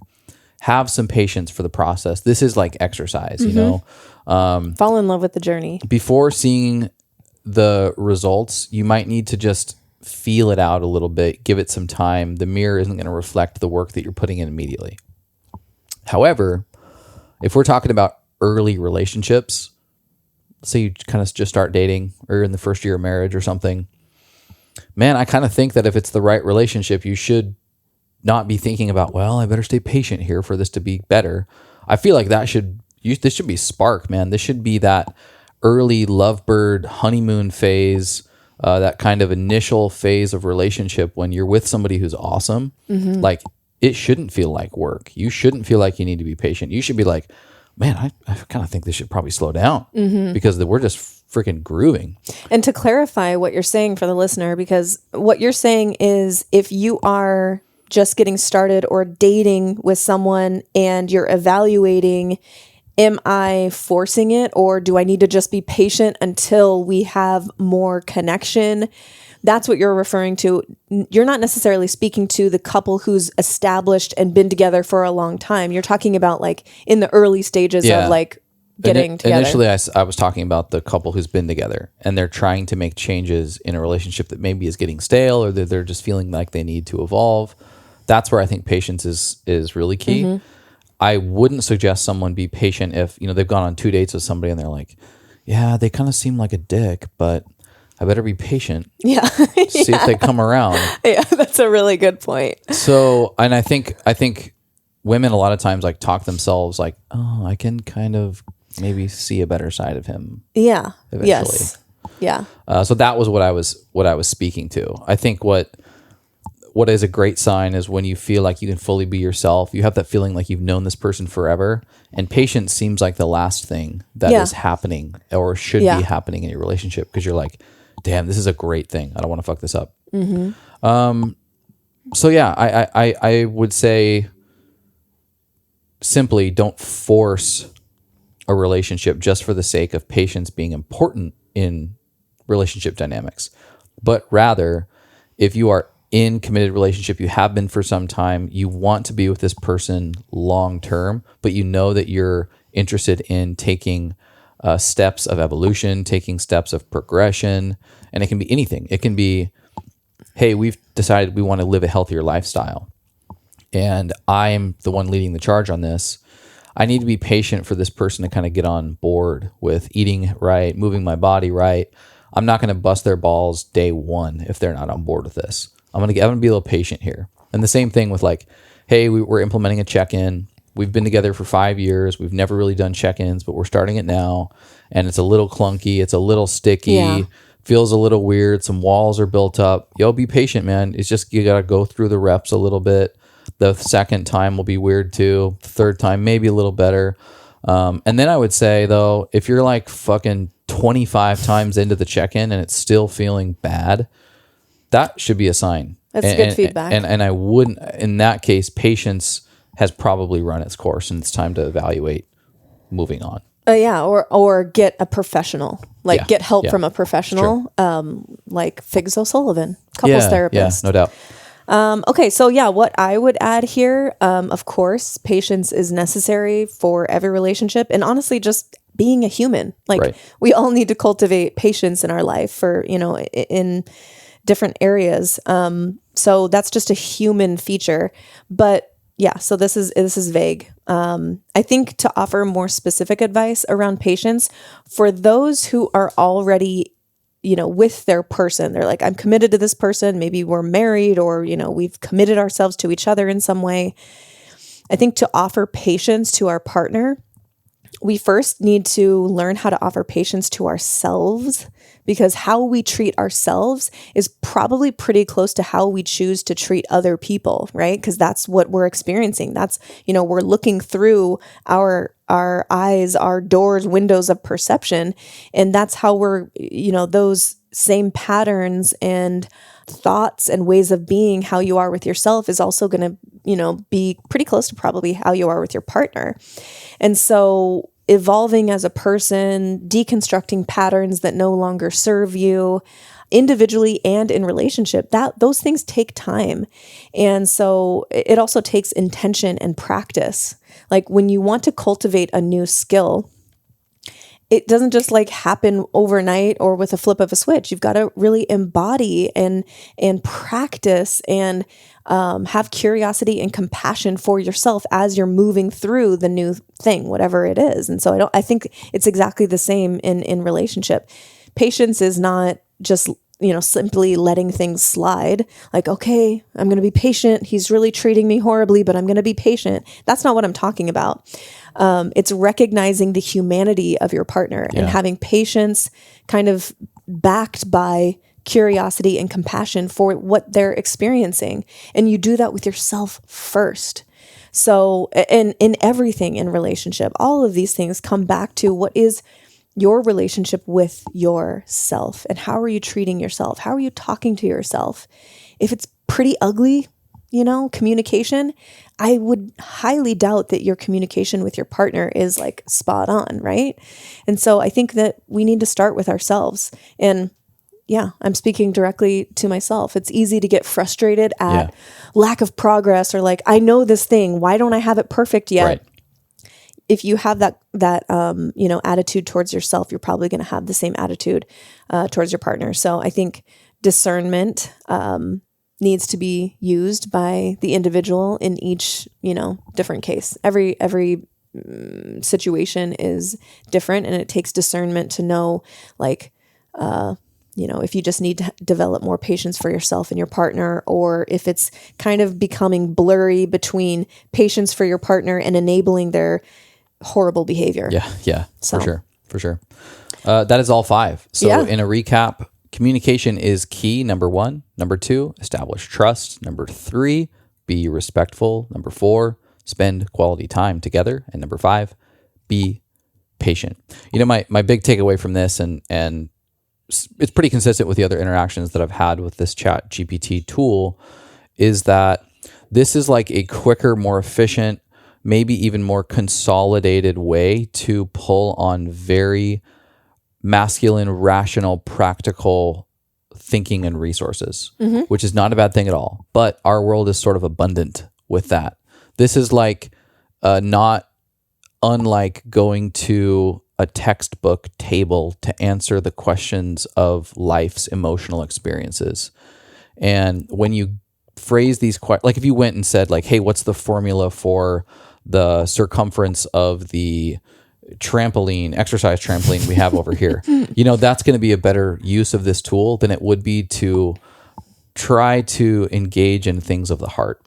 Have some patience for the process. This is like exercise, Fall in love with the journey. Before seeing the results, you might need to just feel it out a little bit, give it some time. The mirror isn't going to reflect the work that you're putting in immediately. However, if we're talking about early relationships, say you kind of just start dating or in the first year of marriage or something, man, I kind of think that if it's the right relationship, you should not be thinking about, well, I better stay patient here for this to be better. I feel like this should be spark, man. This should be that early lovebird honeymoon phase, that kind of initial phase of relationship when you're with somebody who's awesome. Like, it shouldn't feel like work. You shouldn't feel like you need to be patient. You should be like, man, I kind of think this should probably slow down because we're just freaking grooving. And to clarify what you're saying for the listener, because what you're saying is if you are just getting started or dating with someone and you're evaluating am I forcing it, or do I need to just be patient until we have more connection? That's what you're referring to. You're not necessarily speaking to the couple who's established and been together for a long time. You're talking about like in the early stages of like getting together. Initially, I was talking about the couple who's been together and they're trying to make changes in a relationship that maybe is getting stale, or that they're just feeling like they need to evolve. That's where I think patience is really key. Mm-hmm. I wouldn't suggest someone be patient if, they've gone on 2 dates with somebody and they're like, yeah, they kind of seem like a dick, but I better be patient. Yeah. See if they come around. Yeah, that's a really good point. So, and I think women a lot of times like talk themselves like, oh, I can kind of maybe see a better side of him. Yeah. Eventually. Yes. Yeah. So that was what I was speaking to. I think what is a great sign is when you feel like you can fully be yourself. You have that feeling like you've known this person forever, and patience seems like the last thing that is happening or should be happening in your relationship, because you're like, damn, this is a great thing. I don't want to fuck this up. Mm-hmm. So yeah, I would say simply don't force a relationship just for the sake of patience being important in relationship dynamics, but rather, if you are in committed relationship, you have been for some time, you want to be with this person long term, but you know that you're interested in taking steps of evolution, taking steps of progression, and it can be anything. It can be, hey, we've decided we want to live a healthier lifestyle, and I'm the one leading the charge on this. I need to be patient for this person to kind of get on board with eating right, moving my body right. I'm not going to bust their balls day one if they're not on board with this. I'm gonna be a little patient here. And the same thing with like, hey, we're implementing a check-in. We've been together for 5 years. We've never really done check-ins, but we're starting it now. And it's a little clunky. It's a little sticky. Feels a little weird. Some walls are built up. Yo, be patient, man. It's just, you got to go through the reps a little bit. The second time will be weird too. The third time, maybe a little better. And then I would say though, if you're like fucking 25 times into the check-in and it's still feeling bad, that should be a sign. That's good feedback. And I wouldn't, in that case, patience has probably run its course and it's time to evaluate moving on. Or get a professional, get help from a professional, like Figs O'Sullivan, couples therapist. Yeah, no doubt. Okay, so what I would add here, of course, patience is necessary for every relationship, and honestly, just being a human. We all need to cultivate patience in our life for, in different areas. So that's just a human feature. But so this is vague. I think to offer more specific advice around patience for those who are already, with their person, they're like, I'm committed to this person. Maybe we're married, or, we've committed ourselves to each other in some way. I think to offer patience to our partner, we first need to learn how to offer patience to ourselves, because how we treat ourselves is probably pretty close to how we choose to treat other people, right? Because that's what we're experiencing. That's, we're looking through our eyes, our doors, windows of perception. And that's how we're, those same patterns and thoughts and ways of being, how you are with yourself is also going to, be pretty close to probably how you are with your partner. And so evolving as a person, deconstructing patterns that no longer serve you individually and in relationship, those things take time. And so it also takes intention and practice. Like when you want to cultivate a new skill, it doesn't just happen overnight or with a flip of a switch. You've got to really embody and practice and have curiosity and compassion for yourself as you're moving through the new thing, whatever it is. And so I think it's exactly the same in relationship. Patience is not just, simply letting things slide. Like, okay, I'm going to be patient. He's really treating me horribly, but I'm going to be patient. That's not what I'm talking about. It's recognizing the humanity of your partner and having patience kind of backed by curiosity and compassion for what they're experiencing. And you do that with yourself first. So, and in everything in relationship, all of these things come back to what is your relationship with yourself and how are you treating yourself? How are you talking to yourself? If it's pretty ugly, communication, I would highly doubt that your communication with your partner is like spot on, right? And so I think that we need to start with ourselves. And yeah, I'm speaking directly to myself. It's easy to get frustrated at lack of progress, or like, I know this thing, why don't I have it perfect yet? Right. If you have that attitude towards yourself, you're probably going to have the same attitude towards your partner. So I think discernment needs to be used by the individual in each, different case. Every situation is different, and it takes discernment to know, like, if you just need to develop more patience for yourself and your partner, or if it's kind of becoming blurry between patience for your partner and enabling their horrible behavior. Yeah, for sure. That is all 5. So in a recap, communication is key, number 1. Number 2, establish trust. Number 3, be respectful. Number 4, spend quality time together. And number 5, be patient. My big takeaway from this, and it's pretty consistent with the other interactions that I've had with this ChatGPT tool, is that this is like a quicker, more efficient, maybe even more consolidated way to pull on very masculine, rational, practical thinking and resources, which is not a bad thing at all. But our world is sort of abundant with that. This is like not unlike going to a textbook table to answer the questions of life's emotional experiences. And when you phrase these questions, like if you went and said like, hey, what's the formula for the circumference of the exercise trampoline we have over here, that's going to be a better use of this tool than it would be to try to engage in things of the heart.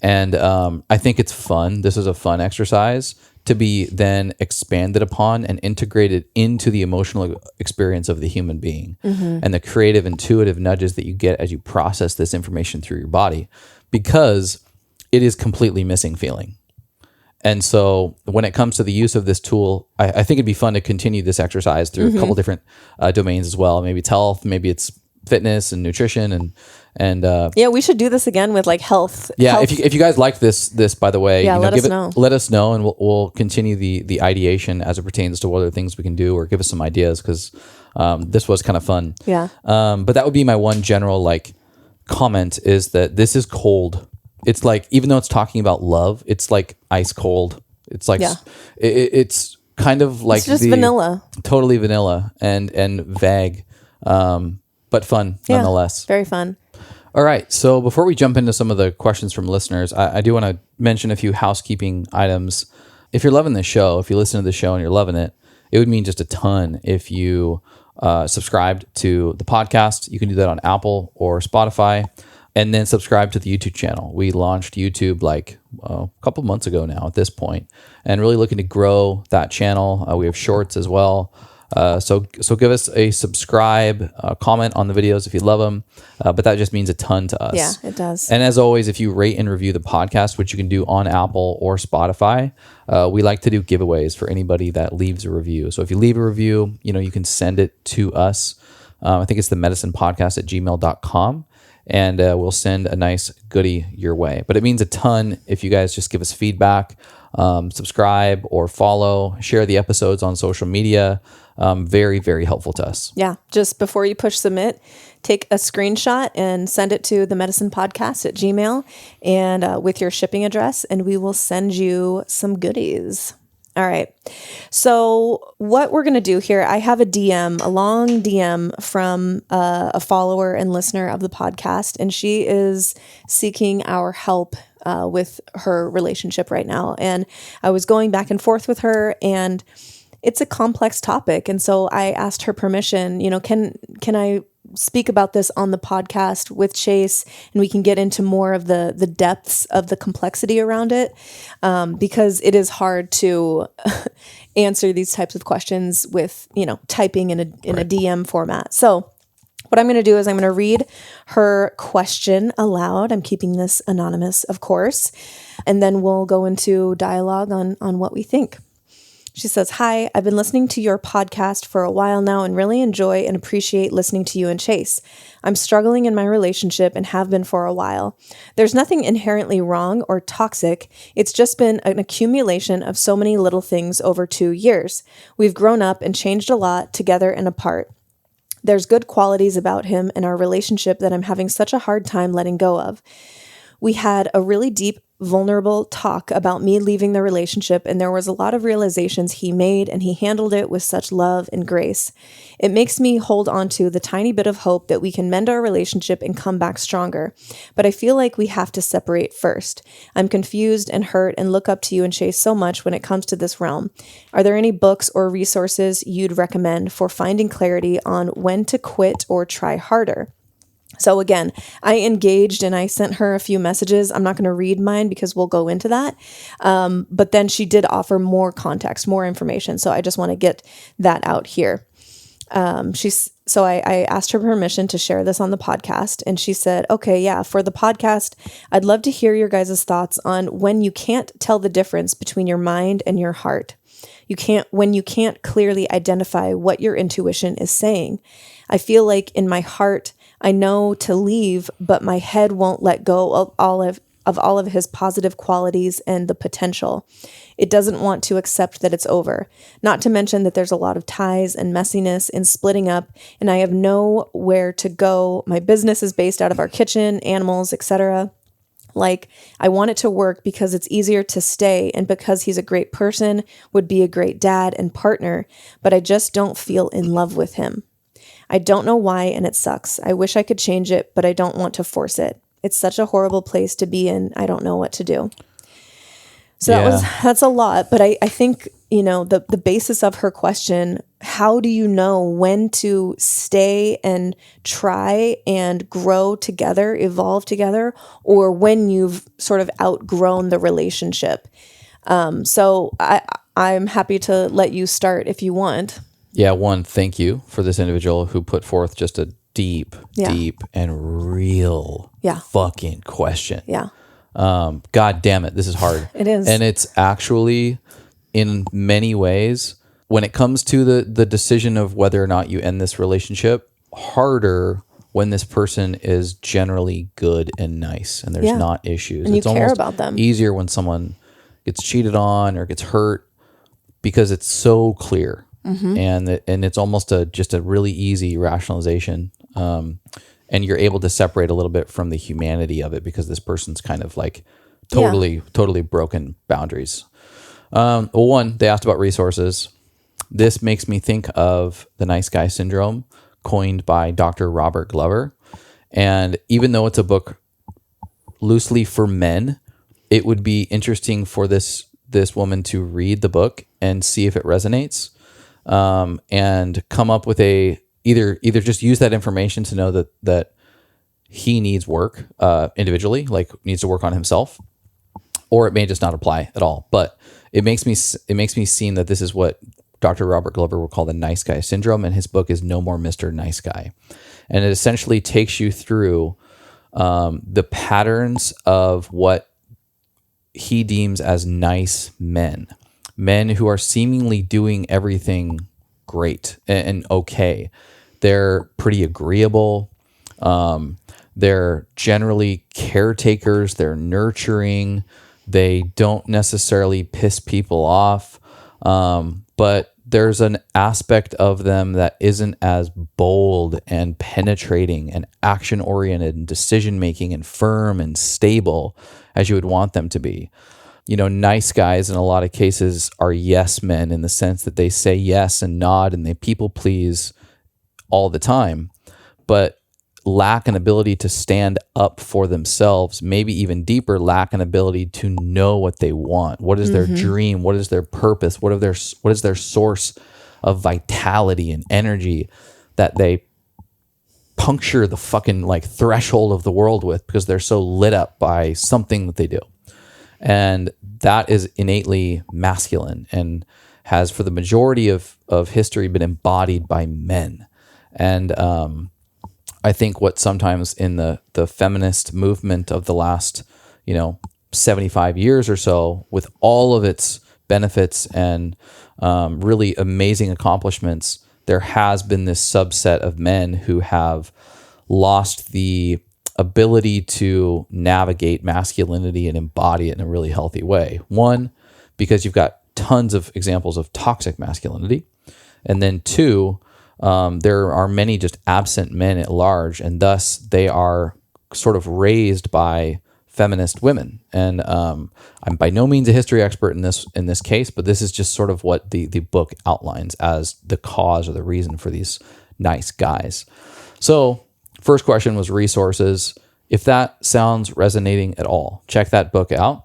And I think it's fun. This is a fun exercise to be then expanded upon and integrated into the emotional experience of the human being, and the creative, intuitive nudges that you get as you process this information through your body, because it is completely missing feeling. And so when it comes to the use of this tool, I think it'd be fun to continue this exercise through a couple different domains as well. Maybe it's health, maybe it's fitness and nutrition, and we should do this again with like health. Yeah, if you guys like this by the way, let us know, and we'll continue the ideation as it pertains to what other things we can do, or give us some ideas, because this was kind of fun. Yeah. But that would be my one general like comment, is that this is cold. It's like, even though it's talking about love, it's like ice cold. It's like it's kind of like, it's just vanilla, totally vanilla and vague, but fun nonetheless. Very fun. All right. So before we jump into some of the questions from listeners, I do want to mention a few housekeeping items. If you're loving the show, if you listen to the show and you're loving it, it would mean just a ton if you subscribed to the podcast. You can do that on Apple or Spotify. And then subscribe to the YouTube channel. We launched YouTube like a couple months ago now at this point, and really looking to grow that channel. We have shorts as well. So give us a subscribe, comment on the videos if you love them. But that just means a ton to us. Yeah, it does. And as always, if you rate and review the podcast, which you can do on Apple or Spotify, we like to do giveaways for anybody that leaves a review. So if you leave a review, you can send it to us. I think it's the medicinpodcast@gmail.com. And we'll send a nice goodie your way. But it means a ton if you guys just give us feedback, subscribe or follow, share the episodes on social media. Very, very helpful to us. Yeah. Just before you push submit, take a screenshot and send it to the medicinpodcast@gmail.com and with your shipping address, and we will send you some goodies. All right. So what we're going to do here, I have a long DM from a follower and listener of the podcast, and she is seeking our help with her relationship right now. And I was going back and forth with her, and it's a complex topic. And so I asked her permission, can I speak about this on the podcast with Chase, and we can get into more of the depths of the complexity around it, because it is hard to answer these types of questions with typing in a DM format. So what I'm going to do is I'm going to read her question aloud. I'm keeping this anonymous, of course, and then we'll go into dialogue on what we think. She says, "Hi, I've been listening to your podcast for a while now and really enjoy and appreciate listening to you and Chase. I'm struggling in my relationship and have been for a while. There's nothing inherently wrong or toxic. It's just been an accumulation of so many little things over 2 years. We've grown up and changed a lot together and apart. There's good qualities about him and our relationship that I'm having such a hard time letting go of. We had a really deep, vulnerable talk about me leaving the relationship, and there was a lot of realizations he made, and he handled it with such love and grace. It makes me hold on to the tiny bit of hope that we can mend our relationship and come back stronger. But I feel like we have to separate first. I'm confused and hurt and look up to you and Chase so much when it comes to this realm. Are there any books or resources you'd recommend for finding clarity on when to quit or try harder?" So again, I engaged and I sent her a few messages. I'm not going to read mine because we'll go into that. But then she did offer more context, more information. So I just want to get that out here. So I asked her permission to share this on the podcast, and she said, "Okay, yeah, for the podcast, I'd love to hear your guys' thoughts on when you can't tell the difference between your mind and your heart. When you can't clearly identify what your intuition is saying. I feel like in my heart, I know to leave, but my head won't let go of all of his positive qualities and the potential. It doesn't want to accept that it's over. Not to mention that there's a lot of ties and messiness in splitting up, and I have nowhere to go. My business is based out of our kitchen, animals, etc. Like, I want it to work because it's easier to stay and because he's a great person, would be a great dad and partner, but I just don't feel in love with him. I don't know why, and it sucks. I wish I could change it, but I don't want to force it. It's such a horrible place to be in. I don't know what to do." So that's a lot. But I think, the basis of her question, how do you know when to stay and try and grow together, evolve together, or when you've sort of outgrown the relationship? So I'm happy to let you start if you want. Yeah, one, thank you for this individual who put forth just a deep and real fucking question. Yeah. God damn it, this is hard. It is. And it's actually, in many ways, when it comes to the decision of whether or not you end this relationship, harder when this person is generally good and nice and there's not issues. And it's you care almost about them. Easier when someone gets cheated on or gets hurt because it's so clear. Mm-hmm. And it's almost just a really easy rationalization. And you're able to separate a little bit from the humanity of it because this person's kind of like totally broken boundaries. Well, one, they asked about resources. This makes me think of the nice guy syndrome coined by Dr. Robert Glover. And even though it's a book loosely for men, it would be interesting for this woman to read the book and see if it resonates. And come up with either just use that information to know that he needs work individually, like needs to work on himself, or it may just not apply at all. But it makes me seem that this is what Dr. Robert Glover will call the nice guy syndrome, and his book is No More Mr. Nice Guy, and it essentially takes you through the patterns of what he deems as nice men who are seemingly doing everything great and okay. They're pretty agreeable. They're generally caretakers. They're nurturing. They don't necessarily piss people off. But there's an aspect of them that isn't as bold and penetrating and action-oriented and decision-making and firm and stable as you would want them to be. Nice guys in a lot of cases are yes men in the sense that they say yes and nod and they people please all the time, but lack an ability to stand up for themselves, maybe even deeper, lack an ability to know what they want. What is their dream? What is their purpose? What is their source of vitality and energy that they puncture the fucking threshold of the world with because they're so lit up by something that they do. And that is innately masculine and has, for the majority of history, been embodied by men. And I think what sometimes in the feminist movement of the last, 75 years or so, with all of its benefits and really amazing accomplishments, there has been this subset of men who have lost the ability to navigate masculinity and embody it in a really healthy way. One, because you've got tons of examples of toxic masculinity. And then two, there are many just absent men at large, and thus they are sort of raised by feminist women. And I'm by no means a history expert in this case, but this is just sort of what the book outlines as the cause or the reason for these nice guys. So first question was resources. If that sounds resonating at all, check that book out.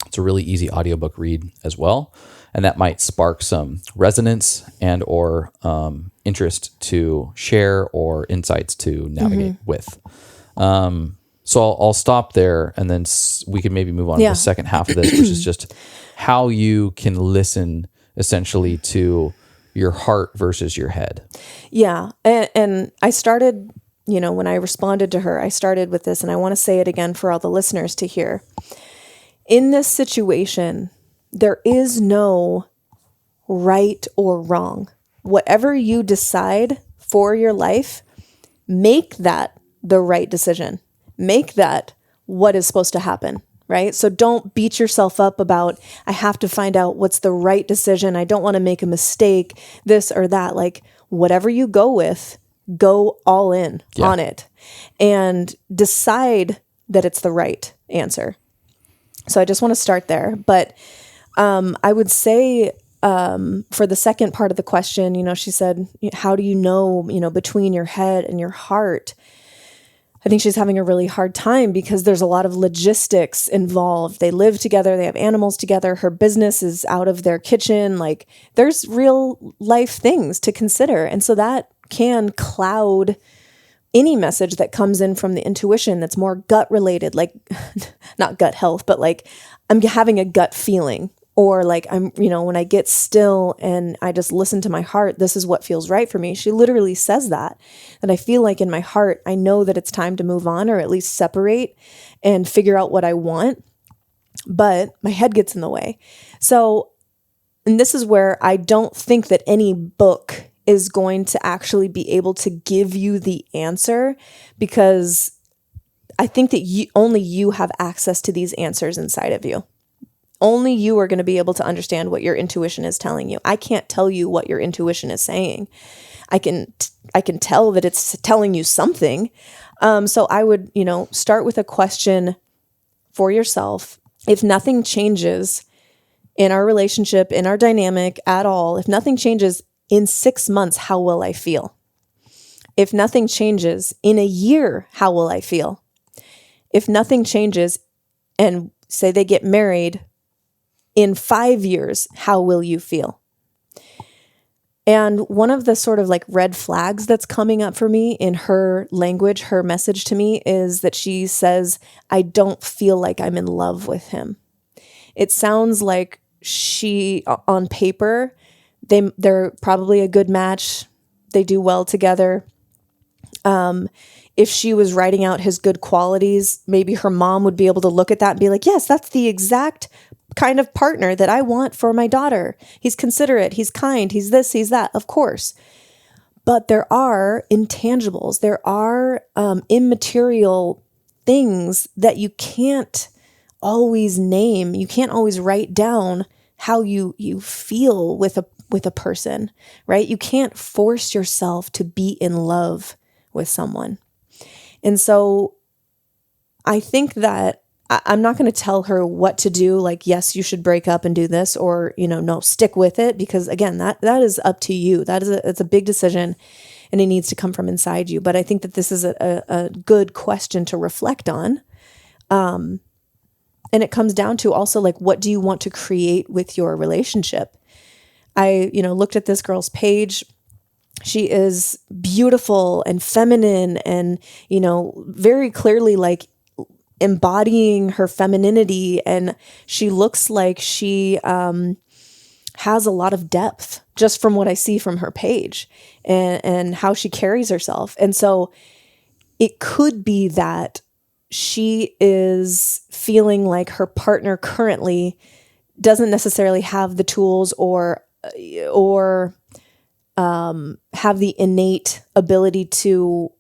It's a really easy audiobook read as well. And that might spark some resonance and or interest to share or insights to navigate with. So I'll stop there, and then we can maybe move on to the second half of this, which is just how you can listen essentially to your heart versus your head. Yeah. And I started, when I responded to her, I started with this, and I want to say it again for all the listeners to hear. In this situation, there is no right or wrong. Whatever you decide for your life, make that the right decision. Make that what is supposed to happen, right? So don't beat yourself up about, I have to find out what's the right decision. I don't want to make a mistake, this or that. Like, whatever you go with, go all in on it and decide that it's the right answer. So I just want to start there. But I would say for the second part of the question, she said, how do you know, between your head and your heart? I think she's having a really hard time because there's a lot of logistics involved. They live together. They have animals together. Her business is out of their kitchen. Like, there's real life things to consider. And so that can cloud any message that comes in from the intuition that's more gut related, like not gut health, but like I'm having a gut feeling, or like I'm, when I get still and I just listen to my heart, this is what feels right for me. She literally says that I feel like in my heart, I know that it's time to move on, or at least separate and figure out what I want, but my head gets in the way. So, and this is where I don't think that any book is going to actually be able to give you the answer, because I think that only you have access to these answers inside of you. Only you are going to be able to understand what your intuition is telling you. I can't tell you what your intuition is saying. I can tell that it's telling you something. So I would, start with a question for yourself. If nothing changes in our relationship, in our dynamic at all, if nothing changes in 6 months, how will I feel? If nothing changes in a year, how will I feel? If nothing changes and say they get married in 5 years, how will you feel? And one of the sort of like red flags that's coming up for me in her language, her message to me, is that she says, I don't feel like I'm in love with him. It sounds like she, on paper, they're probably a good match. They do well together. If she was writing out his good qualities, maybe her mom would be able to look at that and be like, yes, that's the exact kind of partner that I want for my daughter. He's considerate, he's kind, he's this, he's that, of course. But there are intangibles, there are immaterial things that you can't always name. You can't always write down how you feel with a person, right? You can't force yourself to be in love with someone. And so I think that I'm not going to tell her what to do, like, yes, you should break up and do this, or, no, stick with it, because again, that is up to you. It's a big decision, and it needs to come from inside you. But I think that this is a good question to reflect on. And it comes down to also, like, what do you want to create with your relationship? I, looked at this girl's page. She is beautiful and feminine and, very clearly like embodying her femininity. And she looks like she has a lot of depth just from what I see from her page and how she carries herself. And so it could be that she is feeling like her partner currently doesn't necessarily have the tools or have the innate ability to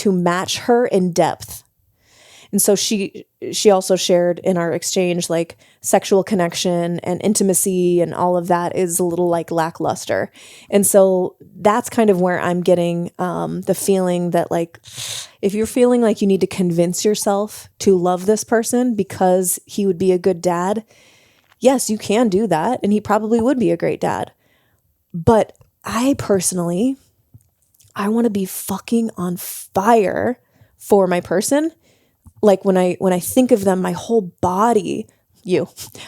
match her in depth. And so she also shared in our exchange, like, sexual connection and intimacy and all of that is a little like lackluster. And so that's kind of where I'm getting the feeling that, like, if you're feeling like you need to convince yourself to love this person because he would be a good dad, yes, you can do that. And he probably would be a great dad. But I personally, I want to be fucking on fire for my person. Like, when I think of them, my whole body,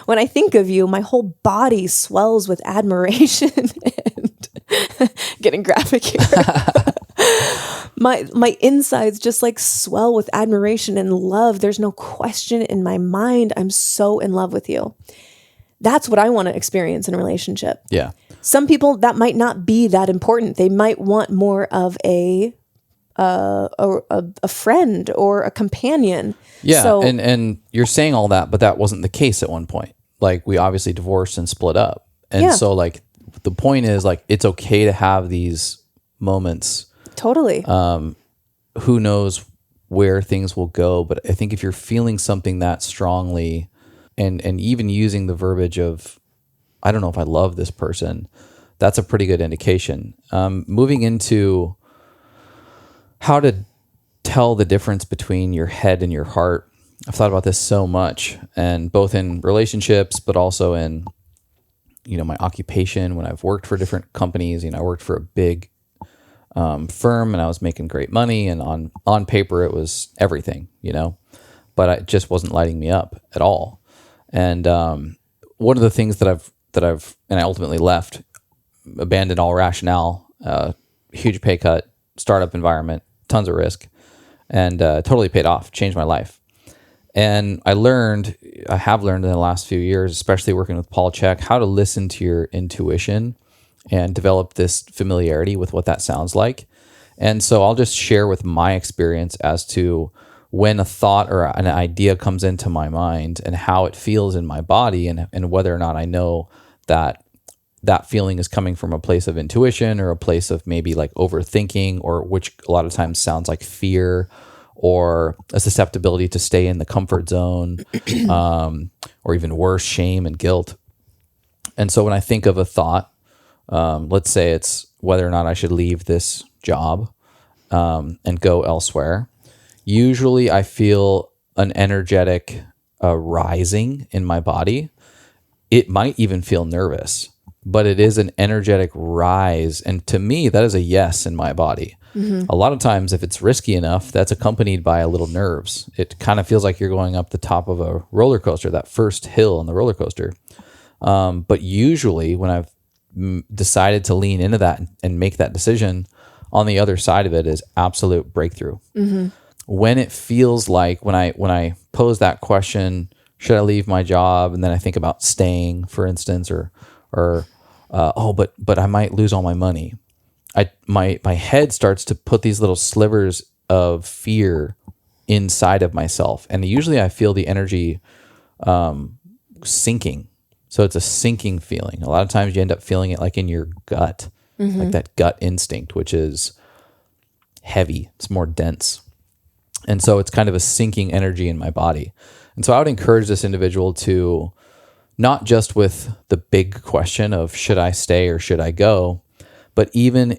when I think of you, my whole body swells with admiration and getting graphic here. My insides just like swell with admiration and love. There's no question in my mind. I'm so in love with you. That's what I want to experience in a relationship. Yeah. Some people, that might not be that important. They might want more of a friend or a companion. Yeah. So, and you're saying all that, but that wasn't the case at one point. Like, we obviously divorced and split up. And so, like, the point is, like, it's okay to have these moments. Totally. Who knows where things will go. But I think if you're feeling something that strongly, and even using the verbiage of, I don't know if I love this person, that's a pretty good indication. Moving into how to tell the difference between your head and your heart. I've thought about this so much, and both in relationships, but also in, my occupation when I've worked for different companies. I worked for a big firm and I was making great money, and on paper it was everything, but it just wasn't lighting me up at all. And one of the things that I've and I ultimately left, abandoned all rationale, huge pay cut, startup environment, tons of risk, and totally paid off, changed my life. And I have learned in the last few years, especially working with Paul Chek, how to listen to your intuition and develop this familiarity with what that sounds like. And so I'll just share with my experience as to when a thought or an idea comes into my mind and how it feels in my body, and whether or not I know that feeling is coming from a place of intuition or a place of maybe like overthinking, or which a lot of times sounds like fear or a susceptibility to stay in the comfort zone, or even worse, shame and guilt. And so when I think of a thought, let's say it's whether or not I should leave this job and go elsewhere, usually I feel an energetic rising in my body. It might even feel nervous, but it is an energetic rise. And to me, that is a yes in my body. Mm-hmm. A lot of times, if it's risky enough, that's accompanied by a little nerves. It kind of feels like you're going up the top of a roller coaster, that first hill on the roller coaster. But usually when I've decided to lean into that and make that decision, on the other side of it is absolute breakthrough. Mm-hmm. When it feels like, when I pose that question, should I leave my job? And then I think about staying, for instance, or but I might lose all my money. My head starts to put these little slivers of fear inside of myself. And usually I feel the energy sinking. So it's a sinking feeling. A lot of times you end up feeling it like in your gut, mm-hmm. like that gut instinct, which is heavy. It's more dense. And so it's kind of a sinking energy in my body. And so I would encourage this individual to, not just with the big question of should I stay or should I go, but even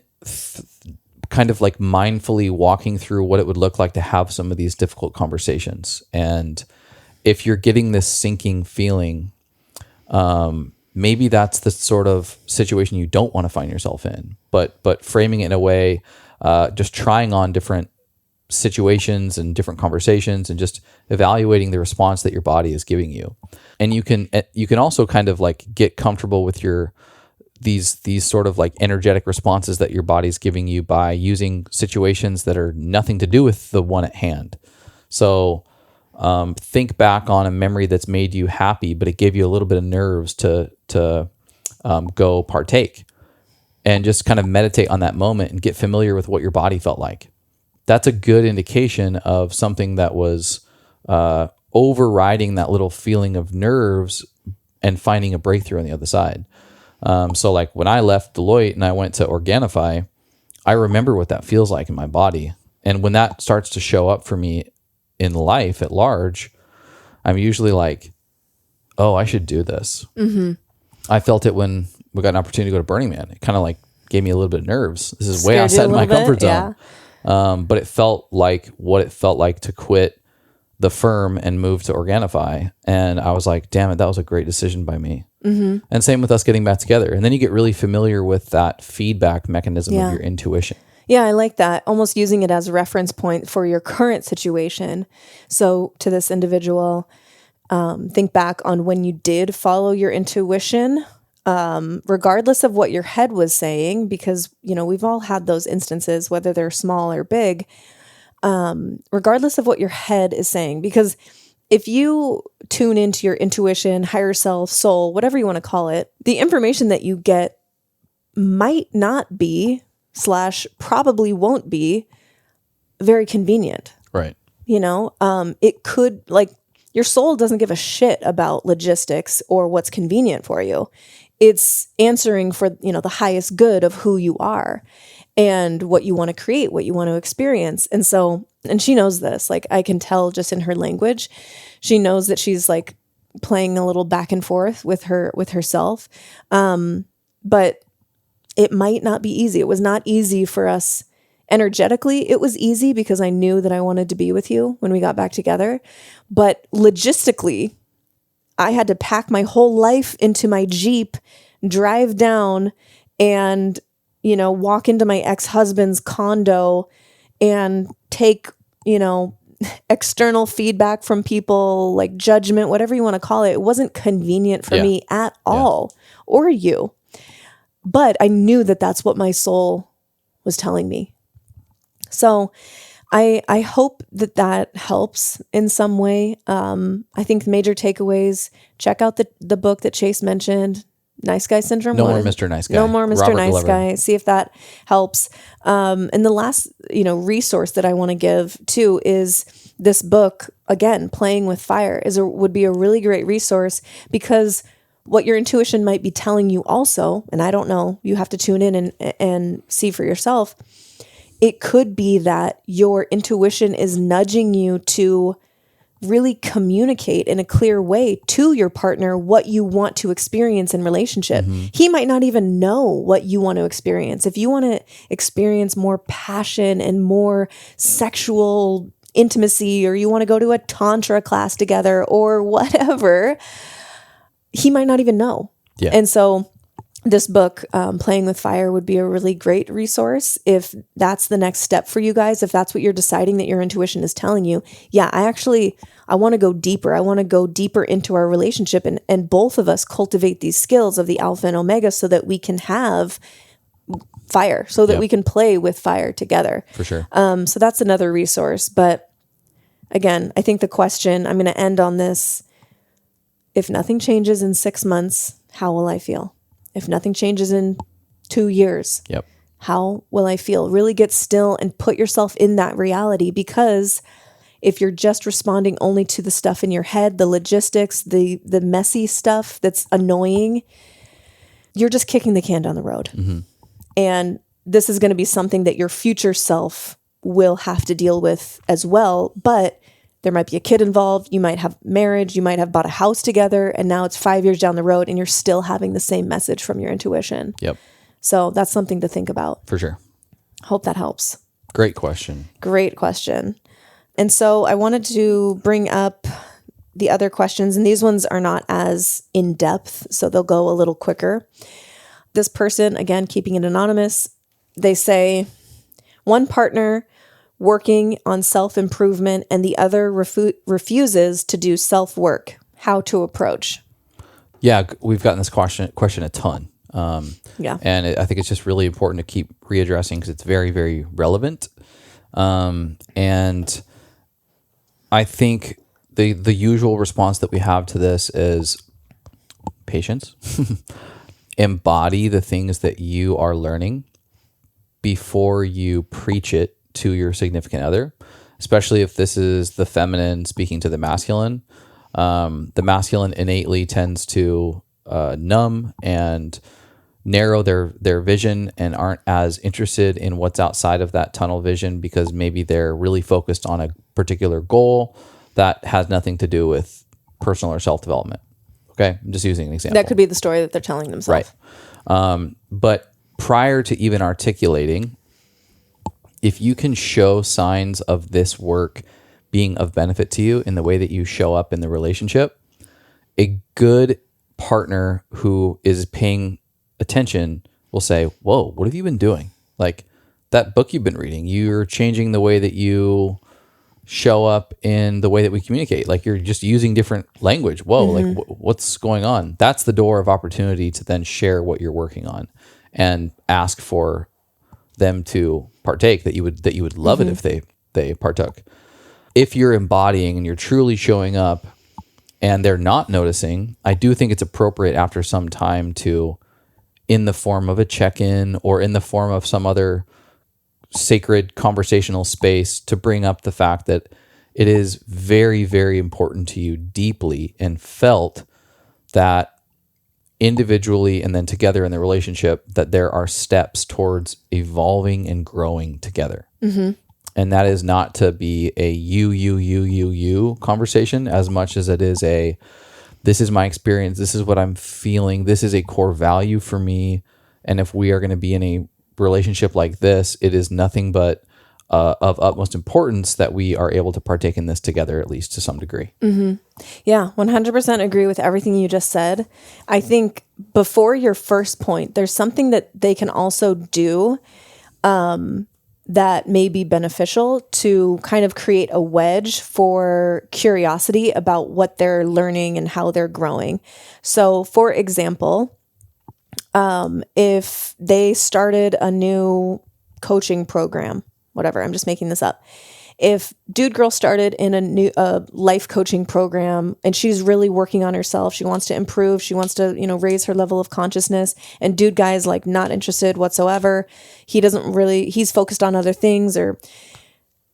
kind of like mindfully walking through what it would look like to have some of these difficult conversations. And if you're getting this sinking feeling, maybe that's the sort of situation you don't want to find yourself in, but framing it in a way, just trying on different situations and different conversations and just evaluating the response that your body is giving you. And you can also kind of like get comfortable with these sort of like energetic responses that your body's giving you by using situations that are nothing to do with the one at hand. So think back on a memory that's made you happy, but it gave you a little bit of nerves to go partake, and just kind of meditate on that moment and get familiar with what your body felt like. That's a good indication of something that was overriding that little feeling of nerves, and finding a breakthrough on the other side. So like when I left Deloitte and I went to Organifi, I remember what that feels like in my body. And when that starts to show up for me in life at large, I'm usually like, oh, I should do this. Mm-hmm. I felt it when we got an opportunity to go to Burning Man. It kind of like gave me a little bit of nerves. This is way outside my comfort zone. Yeah. But it felt like what it felt like to quit the firm and move to Organifi. And I was like, damn it, that was a great decision by me. Mm-hmm. And same with us getting back together. And then you get really familiar with that feedback mechanism of your intuition. Yeah, I like that. Almost using it as a reference point for your current situation. So to this individual, think back on when you did follow your intuition, regardless of what your head was saying, because, we've all had those instances, whether they're small or big, regardless of what your head is saying. Because if you tune into your intuition, higher self, soul, whatever you want to call it, the information that you get might not be / probably won't be very convenient. Right. It could, like, your soul doesn't give a shit about logistics or what's convenient for you. It's answering for, the highest good of who you are and what you want to create, what you want to experience. And so, and she knows this, like I can tell just in her language, she knows that she's like playing a little back and forth with herself. But it might not be easy. It was not easy for us energetically. It was easy because I knew that I wanted to be with you when we got back together. But logistically, I had to pack my whole life into my Jeep, drive down and, walk into my ex-husband's condo and take, external feedback from people, like judgment, whatever you want to call it. It wasn't convenient for me at all, or you. But I knew that that's what my soul was telling me. So I hope that helps in some way. I think major takeaways, check out the book that Chase mentioned, Nice Guy Syndrome. No More Mr. Nice Guy. No More Mr. Robert Nice Glover. Guy. See if that helps. And the last, resource that I want to give too is this book, again, Playing with Fire would be a really great resource, because what your intuition might be telling you also, and I don't know, you have to tune in and see for yourself. It could be that your intuition is nudging you to really communicate in a clear way to your partner what you want to experience in relationship. Mm-hmm. He might not even know what you want to experience. If you want to experience more passion and more sexual intimacy, or you want to go to a tantra class together or whatever, he might not even know. Yeah. And so this book, Playing with Fire, would be a really great resource if that's the next step for you guys, if that's what you're deciding that your intuition is telling you. Yeah, I want to go deeper. I want to go deeper into our relationship and both of us cultivate these skills of the alpha and omega so that we can have fire, so that we can play with fire together. For sure. So that's another resource. But again, I think the question, I'm going to end on this. If nothing changes in 6 months, how will I feel? If nothing changes in 2 years, how will I feel? Really get still and put yourself in that reality, because if you're just responding only to the stuff in your head, the logistics, the messy stuff that's annoying, you're just kicking the can down the road. Mm-hmm. And this is going to be something that your future self will have to deal with as well. But there might be a kid involved. You might have marriage. You might have bought a house together. And now it's 5 years down the road and you're still having the same message from your intuition. Yep. So that's something to think about. For sure. Hope that helps. Great question. Great question. And so I wanted to bring up the other questions, and these ones are not as in depth, so they'll go a little quicker. This person, again, keeping it anonymous, they say, one partner working on self-improvement and the other refuses to do self-work. How to approach? Yeah, we've gotten this question a ton. And I think it's just really important to keep readdressing because it's very, very relevant. And I think the usual response that we have to this is patience. Embody the things that you are learning before you preach it to your significant other, especially if this is the feminine speaking to the masculine. The masculine innately tends to numb and narrow their vision and aren't as interested in what's outside of that tunnel vision because maybe they're really focused on a particular goal that has nothing to do with personal or self-development. Okay, I'm just using an example. That could be the story that they're telling themselves. Right. But prior to even articulating, if you can show signs of this work being of benefit to you in the way that you show up in the relationship, a good partner who is paying attention will say, whoa, what have you been doing? Like that book you've been reading, you're changing the way that you show up in the way that we communicate. Like you're just using different language. Whoa, like what's going on? That's the door of opportunity to then share what you're working on and ask for them to partake, that you would love it if they partook. If you're embodying and you're truly showing up and they're not noticing, I do think it's appropriate after some time to, in the form of a check-in or in the form of some other sacred conversational space, to bring up the fact that it is very, very important to you deeply and felt that individually and then together in the relationship that there are steps towards evolving and growing together. And that is not to be a you conversation as much as it is a, this is my experience, this is what I'm feeling, this is a core value for me. And if we are going to be in a relationship like this, it is nothing but of utmost importance that we are able to partake in this together, at least to some degree. Yeah, 100% agree with everything you just said. I think before your first point, there's something that they can also do that may be beneficial to kind of create a wedge for curiosity about what they're learning and how they're growing. So, for example, if they started a new coaching program, whatever, I'm just making this up. If Dude Girl started in a new life coaching program and she's really working on herself, she wants to improve, she wants to, raise her level of consciousness, and Dude Guy is like not interested whatsoever. He's focused on other things, or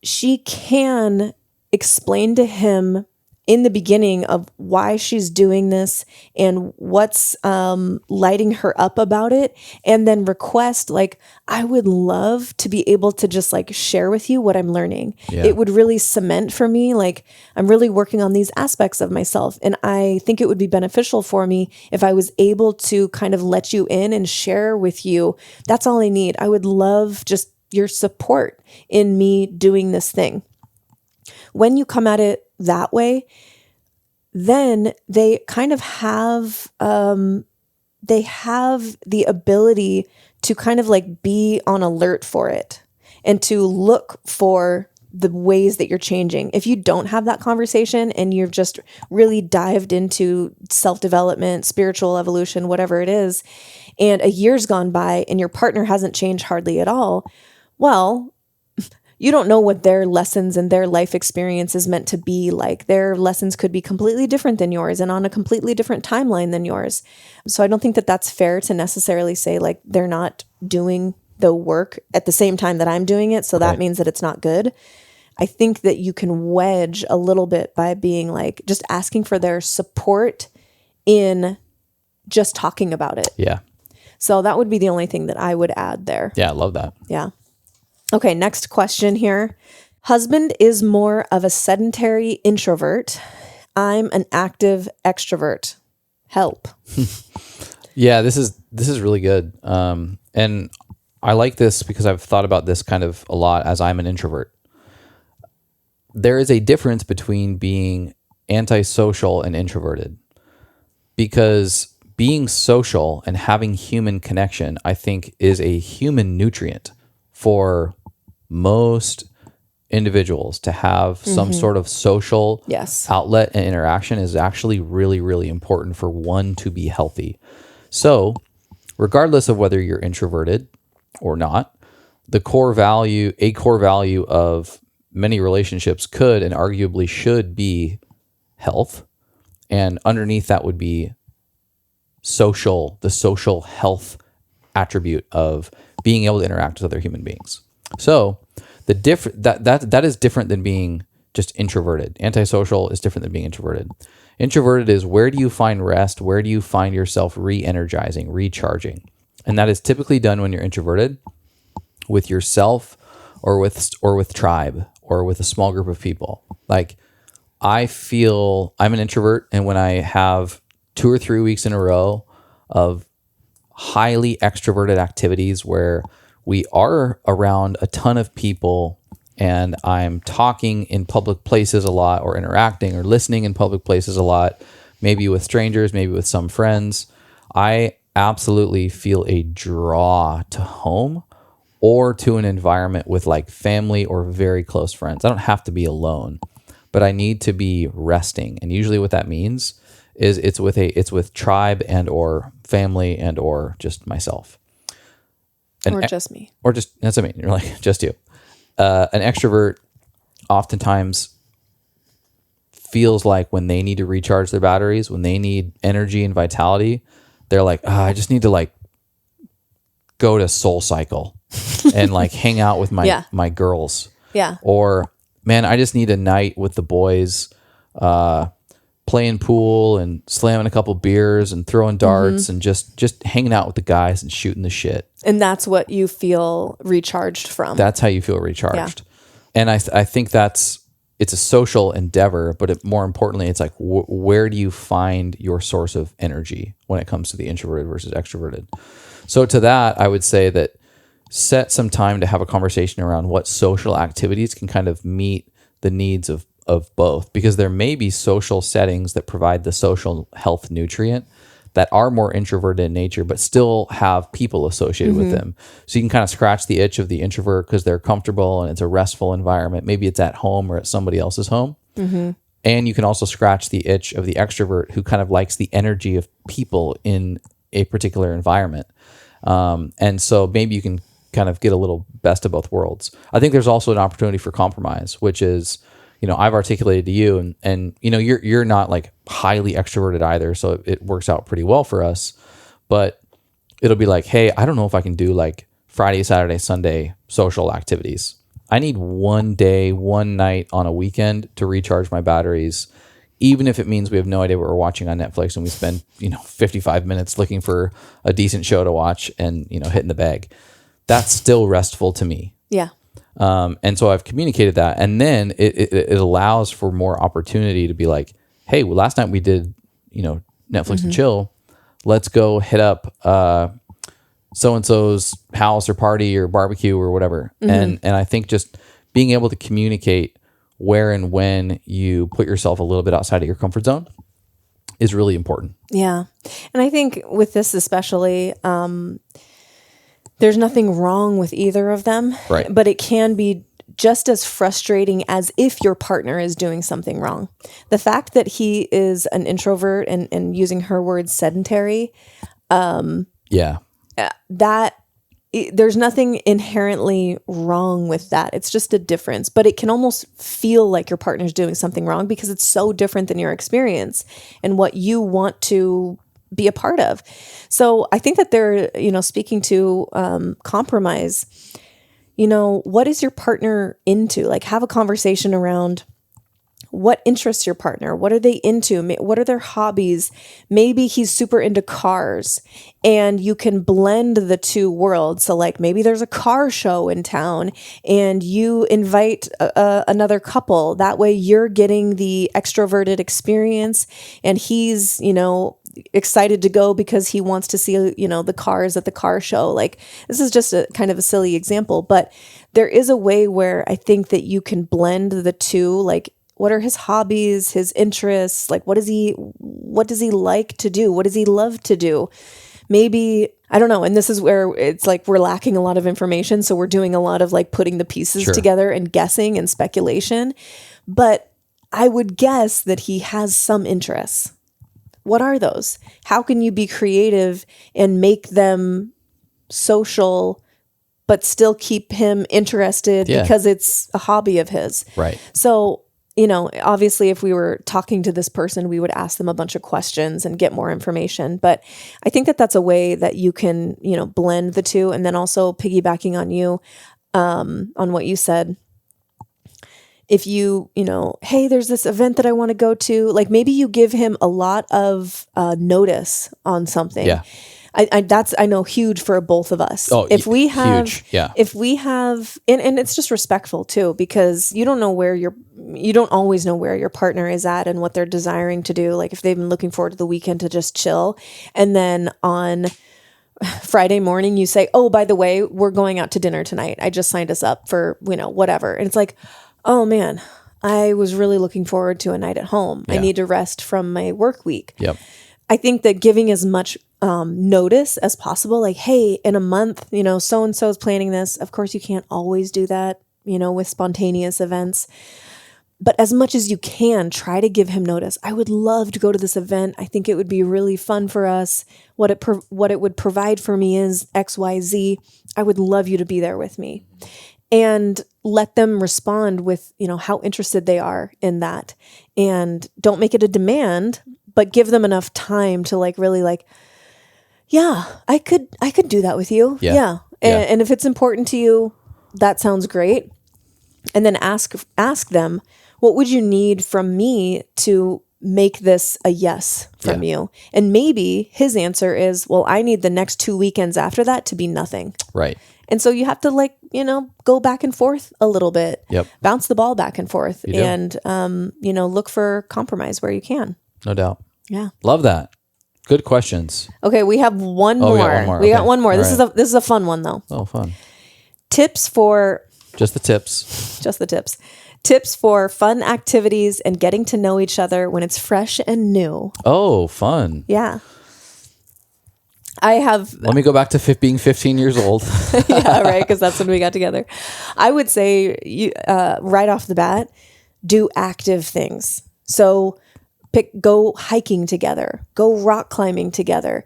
she can explain to him in the beginning of why she's doing this and what's lighting her up about it, and then request, like, I would love to be able to just like share with you what I'm learning. Yeah. It would really cement for me, like, I'm really working on these aspects of myself, and I think it would be beneficial for me if I was able to kind of let you in and share with you. That's all I need. I would love just your support in me doing this thing. When you come at it that way, then they kind of have the ability to kind of like be on alert for it and to look for the ways that you're changing. If you don't have that conversation and you've just really dived into self-development, spiritual evolution, whatever it is, and a year's gone by and your partner hasn't changed hardly at all, well, you don't know what their lessons and their life experience is meant to be like. Their lessons could be completely different than yours and on a completely different timeline than yours. So I don't think that that's fair to necessarily say like they're not doing the work at the same time that I'm doing it, so that means that it's not good. I think that you can wedge a little bit by being like just asking for their support in just talking about it. Yeah. So that would be the only thing that I would add there. Yeah, I love that. Yeah. Okay, next question here. Husband is more of a sedentary introvert. I'm an active extrovert. Help. Yeah, this is really good. And I like this because I've thought about this kind of a lot as I'm an introvert. There is a difference between being antisocial and introverted, because being social and having human connection, I think, is a human nutrient for most individuals. To have some sort of social outlet and interaction is actually really, really important for one to be healthy. So regardless of whether you're introverted or not, a core value of many relationships could and arguably should be health. And underneath that would be the social health attribute of being able to interact with other human beings. So that is different than being just introverted. Antisocial is different than being introverted. Introverted is where do you find rest? Where do you find yourself re-energizing, recharging? And that is typically done when you're introverted with yourself or with tribe or with a small group of people. Like I feel I'm an introvert, and when I have 2 or 3 weeks in a row of highly extroverted activities where we are around a ton of people and I'm talking in public places a lot, or interacting or listening in public places a lot, maybe with strangers, maybe with some friends, I absolutely feel a draw to home or to an environment with like family or very close friends. I don't have to be alone, but I need to be resting. And usually what that means is it's with tribe and or family and or just myself. Or just me. Or just, that's what I mean. You're like, just you. An extrovert oftentimes feels like when they need to recharge their batteries, when they need energy and vitality, they're like, I just need to like go to Soul Cycle and like hang out with my girls. Yeah. Or, man, I just need a night with the boys, playing pool and slamming a couple beers and throwing darts and just hanging out with the guys and shooting the shit. And that's what you feel recharged from. That's how you feel recharged. Yeah. And I think it's a social endeavor, but more importantly, it's like, where do you find your source of energy when it comes to the introverted versus extroverted? So to that, I would say that set some time to have a conversation around what social activities can kind of meet the needs of both, because there may be social settings that provide the social health nutrient that are more introverted in nature, but still have people associated with them. So you can kind of scratch the itch of the introvert because they're comfortable and it's a restful environment. Maybe it's at home or at somebody else's home. And you can also scratch the itch of the extrovert who kind of likes the energy of people in a particular environment. And so maybe you can kind of get a little best of both worlds. I think there's also an opportunity for compromise, which is, I've articulated to you and you're not like highly extroverted either. So it works out pretty well for us, but it'll be like, hey, I don't know if I can do like Friday, Saturday, Sunday social activities. I need one day, one night on a weekend to recharge my batteries, even if it means we have no idea what we're watching on Netflix and we spend, 55 minutes looking for a decent show to watch and, hitting the bag. That's still restful to me. Yeah. And so I've communicated that, and then it allows for more opportunity to be like, hey, well, last night we did, Netflix and chill. Let's go hit up so-and-so's house or party or barbecue or whatever. And I think just being able to communicate where and when you put yourself a little bit outside of your comfort zone is really important. Yeah. And I think with this especially, there's nothing wrong with either of them, right? But it can be just as frustrating as if your partner is doing something wrong. The fact that he is an introvert and using her words, sedentary, there's nothing inherently wrong with that. It's just a difference, but it can almost feel like your partner's doing something wrong because it's so different than your experience and what you want to be a part of. So I think that they're, speaking to compromise, what is your partner into? Like, have a conversation around what interests your partner. What are they into? What are their hobbies? Maybe he's super into cars and you can blend the two worlds. So like maybe there's a car show in town and you invite another couple. That way you're getting the extroverted experience and he's, excited to go because he wants to see, the cars at the car show. Like, this is just a kind of a silly example, but there is a way where I think that you can blend the two. Like, what are his hobbies, his interests? Like, what does he like to do? What does he love to do? Maybe, I don't know. And this is where it's like, we're lacking a lot of information. So we're doing a lot of like putting the pieces together and guessing and speculation. But I would guess that he has some interests. What are those? How can you be creative and make them social, but still keep him interested because it's a hobby of his? Right. So, obviously if we were talking to this person, we would ask them a bunch of questions and get more information. But I think that that's a way that you can, blend the two. And then also piggybacking on you, on what you said, if you know, hey, there's this event that I want to go to, like maybe you give him a lot of notice on something. Yeah. I know huge for both of us. Oh, if we have, huge. Yeah. If we have, and it's just respectful too, because you don't always know where your partner is at and what they're desiring to do. Like if they've been looking forward to the weekend to just chill, and then on Friday morning you say, oh, by the way, we're going out to dinner tonight. I just signed us up for, whatever. And it's like, oh man, I was really looking forward to a night at home. Yeah. I need to rest from my work week. Yep. I think that giving as much notice as possible, like, hey, in a month, so-and-so is planning this. Of course, you can't always do that, with spontaneous events. But as much as you can, try to give him notice. I would love to go to this event. I think it would be really fun for us. What it would provide for me is X, Y, Z. I would love you to be there with me. And let them respond with, how interested they are in that. And don't make it a demand, but give them enough time to really yeah, I could do that with you. Yeah. And if it's important to you, that sounds great. And then ask them, what would you need from me to make this a yes from you? And maybe his answer is, well, I need the next 2 weekends after that to be nothing. Right. And so you have to go back and forth a little bit, bounce the ball back and forth, and, look for compromise where you can. No doubt. Yeah. Love that. Good questions. Okay. We have one more. We got one more. This is a fun one though. Oh, fun. Tips for just the tips. Just the tips. Tips for fun activities and getting to know each other when it's fresh and new. Oh, fun. Yeah. I have... Let me go back to being 15 years old. Yeah, right, because that's when we got together. I would say, right off the bat, do active things. So go hiking together. Go rock climbing together.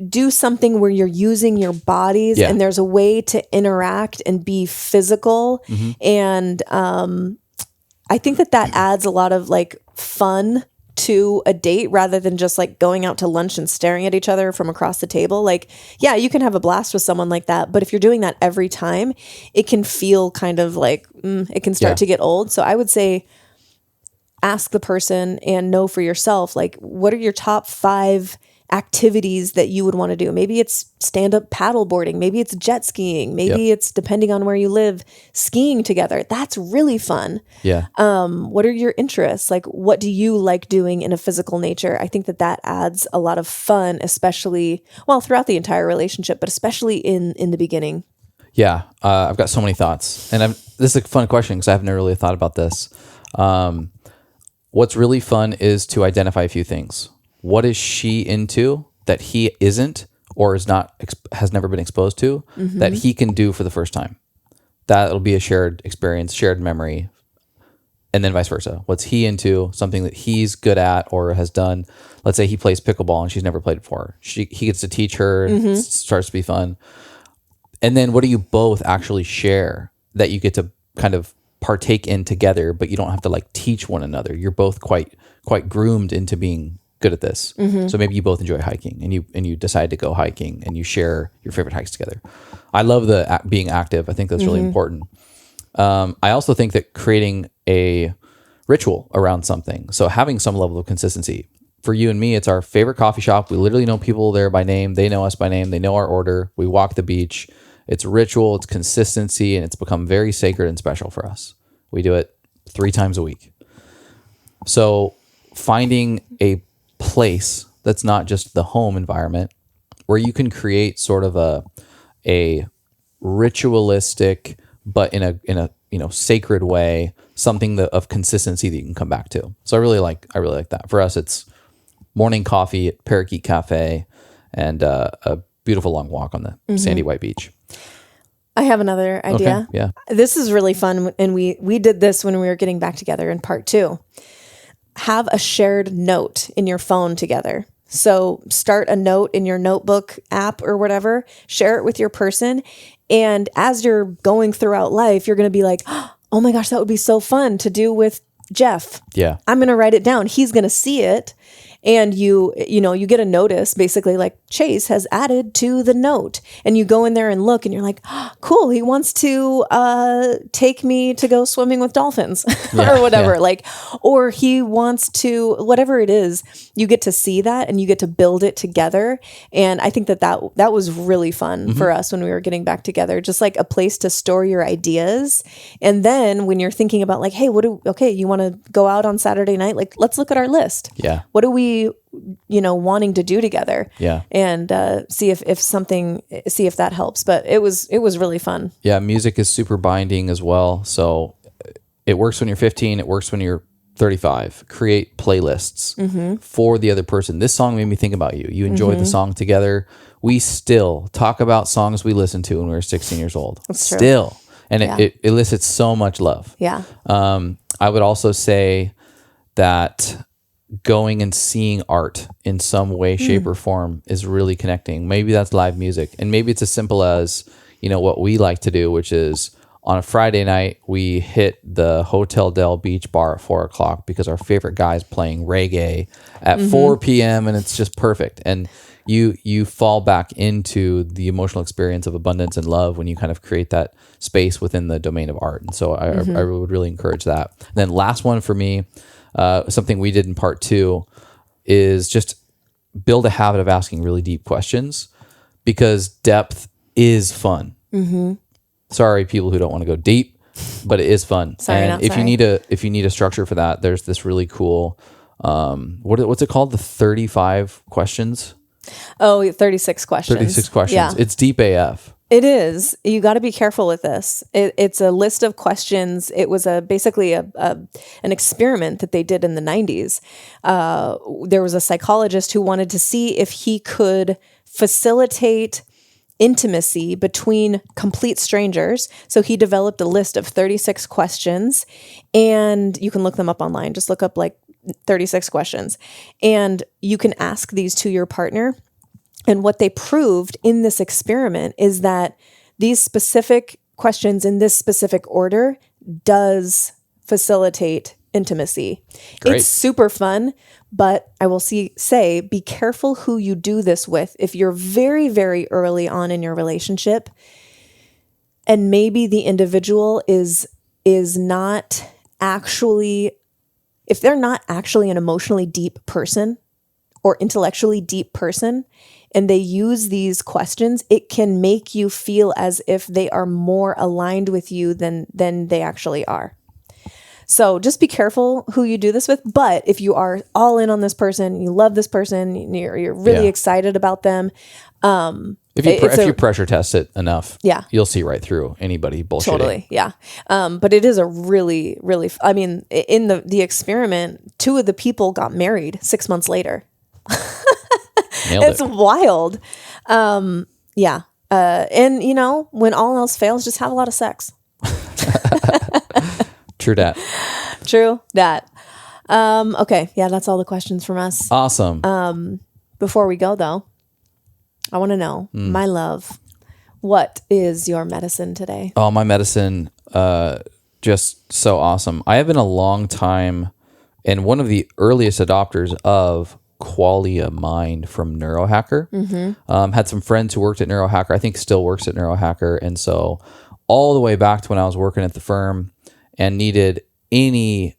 Do something where you're using your bodies and there's a way to interact and be physical. Mm-hmm. And I think that adds a lot of fun to a date rather than just going out to lunch and staring at each other from across the table. You can have a blast with someone like that, but if you're doing that every time, it can feel kind of it can start to get old. So I would say ask the person and know for yourself, what are your top 5 activities that you would want to do? Maybe it's stand-up paddleboarding. Maybe it's jet skiing. Maybe it's, depending on where you live, skiing together. That's really fun. Yeah. What are your interests? What do you like doing in a physical nature? I think that adds a lot of fun, especially, throughout the entire relationship, but especially in the beginning. Yeah. I've got so many thoughts. And this is a fun question because I haven't really thought about this. What's really fun is to identify a few things. What is she into that he isn't or has never been exposed to that he can do for the first time? That'll be a shared experience, shared memory, and then vice versa. What's he into? Something that he's good at or has done. Let's say he plays pickleball and she's never played it before. He gets to teach her. It starts to be fun. And then what do you both actually share that you get to kind of partake in together, but you don't have to teach one another. You're both quite groomed into being good at this. So maybe you both enjoy hiking and you decide to go hiking and you share your favorite hikes together. I love the being active. I think that's really important. I also think that creating a ritual around something. So having some level of consistency. For you and me, it's our favorite coffee shop. We literally know people there by name. They know us by name. They know our order. We walk the beach. It's ritual, it's consistency, and it's become very sacred and special for us. We do it 3 times a week. So finding a place that's not just the home environment where you can create sort of a ritualistic, but in a sacred way, something of consistency that you can come back to. So I really like that. For us, it's morning coffee at Parakeet Cafe and a beautiful long walk on the sandy white beach. I have another idea. Okay, yeah. This is really fun. And we did this when we were getting back together in part 2. Have a shared note in your phone together. So start a note in your notebook app or whatever, share it with your person. And as you're going throughout life, you're going to be like, oh my gosh, that would be so fun to do with Jeff. Yeah. I'm going to write it down. He's going to see it. And you get a notice basically like Chase has added to the note, and you go in there and look and you're like, oh, cool. He wants to take me to go swimming with dolphins or whatever. Like, or he wants to, whatever it is, you get to see that and you get to build it together. And I think that was really fun for us when we were getting back together, just like a place to store your ideas. And then when you're thinking about like, hey, you want to go out on Saturday night? Like, let's look at our list. Yeah. What are we, wanting to do together? Yeah. And see if that helps. But it was really fun. Yeah. Music is super binding as well. So it works when you're 15. It works when you're 35. Create playlists for the other person. This song made me think about you. You enjoyed the song together. We still talk about songs we listened to when we were 16 years old. That's true. Still. And it elicits so much love. Yeah. I would also say that going and seeing art in some way, shape, or form is really connecting. Maybe that's live music. And maybe it's as simple as, what we like to do, which is on a Friday night, we hit the Hotel Del Beach bar at 4:00 because our favorite guy is playing reggae at 4 p.m. and it's just perfect. And you fall back into the emotional experience of abundance and love when you kind of create that space within the domain of art. And so I would really encourage that. And then last one for me, something we did in part 2 is just build a habit of asking really deep questions, because depth is fun. Sorry, people who don't want to go deep, but it is fun. If you need a structure for that, there's this really cool, what's it called? The 35 questions. Oh, 36 questions. 36 questions. Yeah. It's deep AF. It is. You got to be careful with this. It's a list of questions. It was basically an experiment that they did in the 90s. There was a psychologist who wanted to see if he could facilitate intimacy between complete strangers. So he developed a list of 36 questions, and you can look them up online. Just look up like 36 questions, and you can ask these to your partner. And what they proved in this experiment is that these specific questions in this specific order does facilitate intimacy. Great. It's super fun, but I will say, be careful who you do this with. If you're very, very early on in your relationship, and maybe the individual is not actually, if they're not actually an emotionally deep person or intellectually deep person, and they use these questions, it can make you feel as if they are more aligned with you than they actually are. So just be careful who you do this with. But if you are all in on this person, you love this person, you're really excited about them. If you pressure test it enough, you'll see right through anybody bullshitting. Totally, yeah. But it is a really, really, in the experiment, 2 of the people got married 6 months later. It's wild. Yeah. And when all else fails, just have a lot of sex. True that. True that. Okay. Yeah, that's all the questions from us. Awesome. Before we go though, I want to know, my love, what is your medicine today? Oh, my medicine, just so awesome. I have been a long time and one of the earliest adopters of Qualia Mind from Neurohacker. Had some friends who worked at Neurohacker. I think still works at Neurohacker. And so all the way back to when I was working at the firm and needed any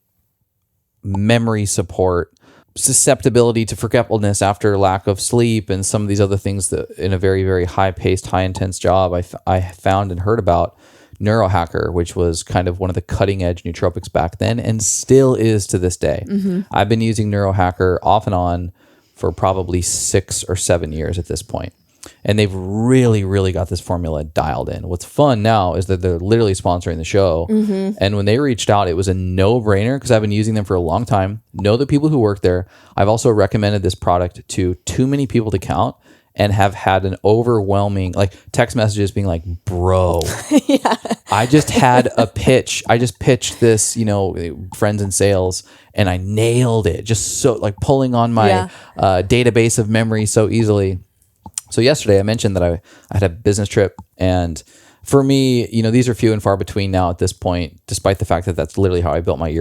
memory support, susceptibility to forgetfulness after lack of sleep, and some of these other things that in a very, very high-paced, high-intense job, I found and heard about Neurohacker, which was kind of one of the cutting-edge nootropics back then and still is to this day. I've been using Neurohacker off and on for probably 6 or 7 years at this point. And they've really, really got this formula dialed in. What's fun now is that they're literally sponsoring the show. And when they reached out, it was a no-brainer because I've been using them for a long time. Know the people who work there. I've also recommended this product to too many people to count and have had an overwhelming, like text messages being like, bro, I just had a pitch. I just pitched this, friends in sales, and I nailed it. Just so like pulling on my database of memory so easily. So yesterday I mentioned that I had a business trip and For me, these are few and far between now at this point, despite the fact that that's literally how I built my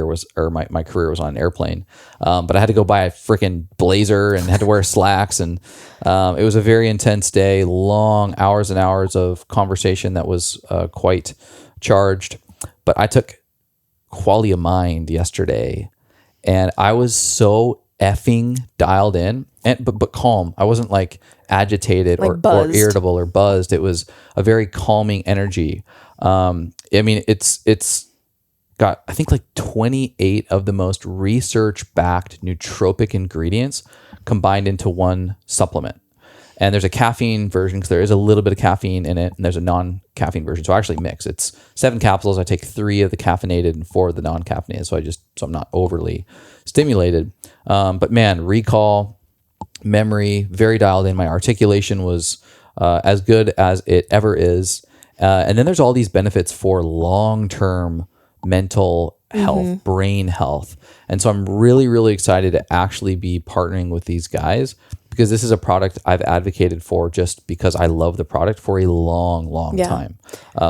my career was on an airplane. But I had to go buy a freaking blazer and had to wear slacks. And it was a very intense day, long hours and hours of conversation that was quite charged. But I took Qualia Mind yesterday and I was so effing dialed in but calm. I wasn't like agitated or irritable or buzzed. It was a very calming energy. It's got, I think, like 28 of the most research-backed nootropic ingredients combined into one supplement. And there's a caffeine version because there is a little bit of caffeine in it, and there's a non-caffeine version. So I actually mix. It's 7 capsules. I take 3 of the caffeinated and 4 of the non-caffeinated. So I'm not overly stimulated. But man, recall, memory, very dialed in. My articulation was as good as it ever is. And then there's all these benefits for long-term mental health, brain health. And so I'm really, really excited to actually be partnering with these guys because this is a product I've advocated for just because I love the product for a long, long time.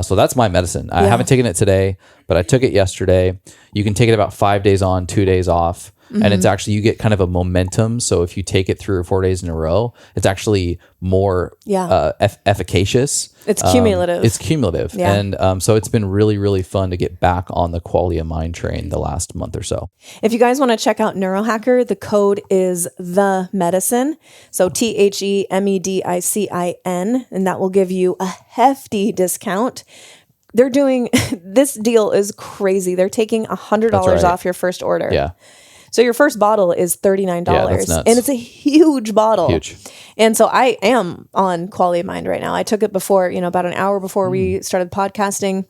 So that's my medicine. I haven't taken it today, but I took it yesterday. You can take it about 5 days on, 2 days off. And it's actually, you get kind of a momentum. So if you take it 3 or 4 days in a row, it's actually more efficacious. It's cumulative. It's cumulative. Yeah. And so it's been really, really fun to get back on the Qualia Mind train the last month or so. If you guys want to check out Neurohacker, the code is THEMEDICIN. So THEMEDICIN. And that will give you a hefty discount. They're doing, this deal is crazy. They're taking $100 off your first order. Yeah. So your first bottle is $39, that's nuts. and it's a huge bottle. Huge. And so I am on Qualia Mind right now. I took it before, about an hour before we started podcasting.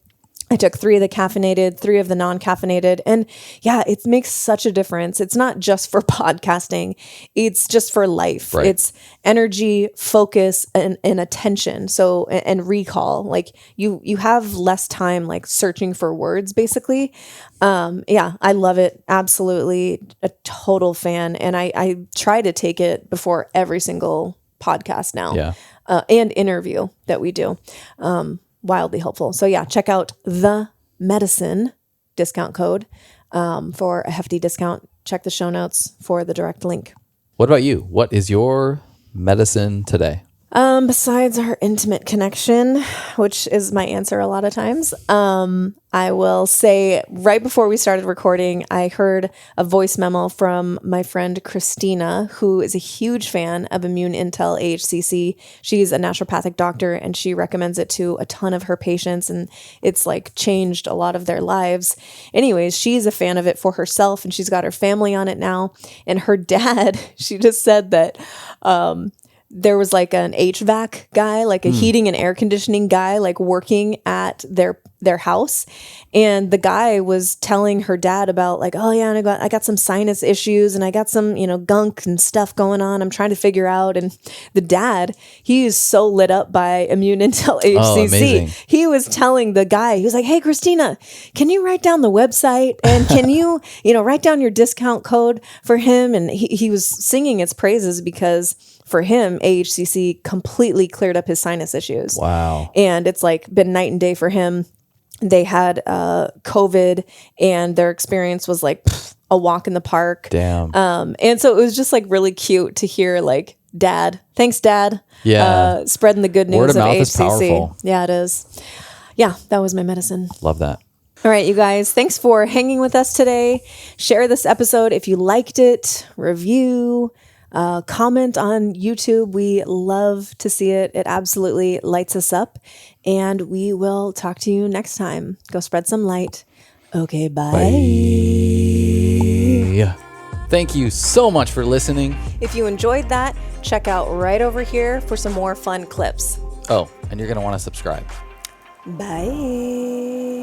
I took 3 of the caffeinated, 3 of the non-caffeinated. And yeah, it makes such a difference. It's not just for podcasting. It's just for life. Right. It's energy, focus, and attention. So, and recall. Like you have less time like searching for words, basically. I love it. Absolutely. A total fan. And I try to take it before every single podcast now. Yeah. And interview that we do. Wildly helpful. So yeah, check out the Medicin discount code for a hefty discount. Check the show notes for the direct link. What about you? What is your medicine today? Besides our intimate connection, which is my answer a lot of times, I will say right before we started recording, I heard a voice memo from my friend Christina, who is a huge fan of Immune Intel AHCC. She's a naturopathic doctor and she recommends it to a ton of her patients, and it's like changed a lot of their lives. Anyways, she's a fan of it for herself and she's got her family on it now. And her dad, she just said that, there was like an HVAC guy, like a heating and air conditioning guy, like working at their house. And the guy was telling her dad about like, oh yeah, and I got some sinus issues and I got some, gunk and stuff going on. I'm trying to figure out. And the dad, he is so lit up by Immune Intel AHCC. He was telling the guy, he was like, hey, Christina, can you write down the website and can you, write down your discount code for him? And he was singing its praises because for him, AHCC completely cleared up his sinus issues. Wow. And it's like been night and day for him. They had COVID and their experience was like a walk in the park. Damn. And so it was just like really cute to hear like, Dad, thanks, Dad. Yeah. Spreading the good news Word of mouth AHCC. is powerful. Yeah, it is. Yeah, that was my medicine. Love that. All right, you guys, thanks for hanging with us today. Share this episode if you liked it. Review. Comment on YouTube. We love to see it. It absolutely lights us up. And we will talk to you next time. Go spread some light. Okay, bye. Bye. Thank you so much for listening. If you enjoyed that, check out right over here for some more fun clips. Oh, and you're going to want to subscribe. Bye.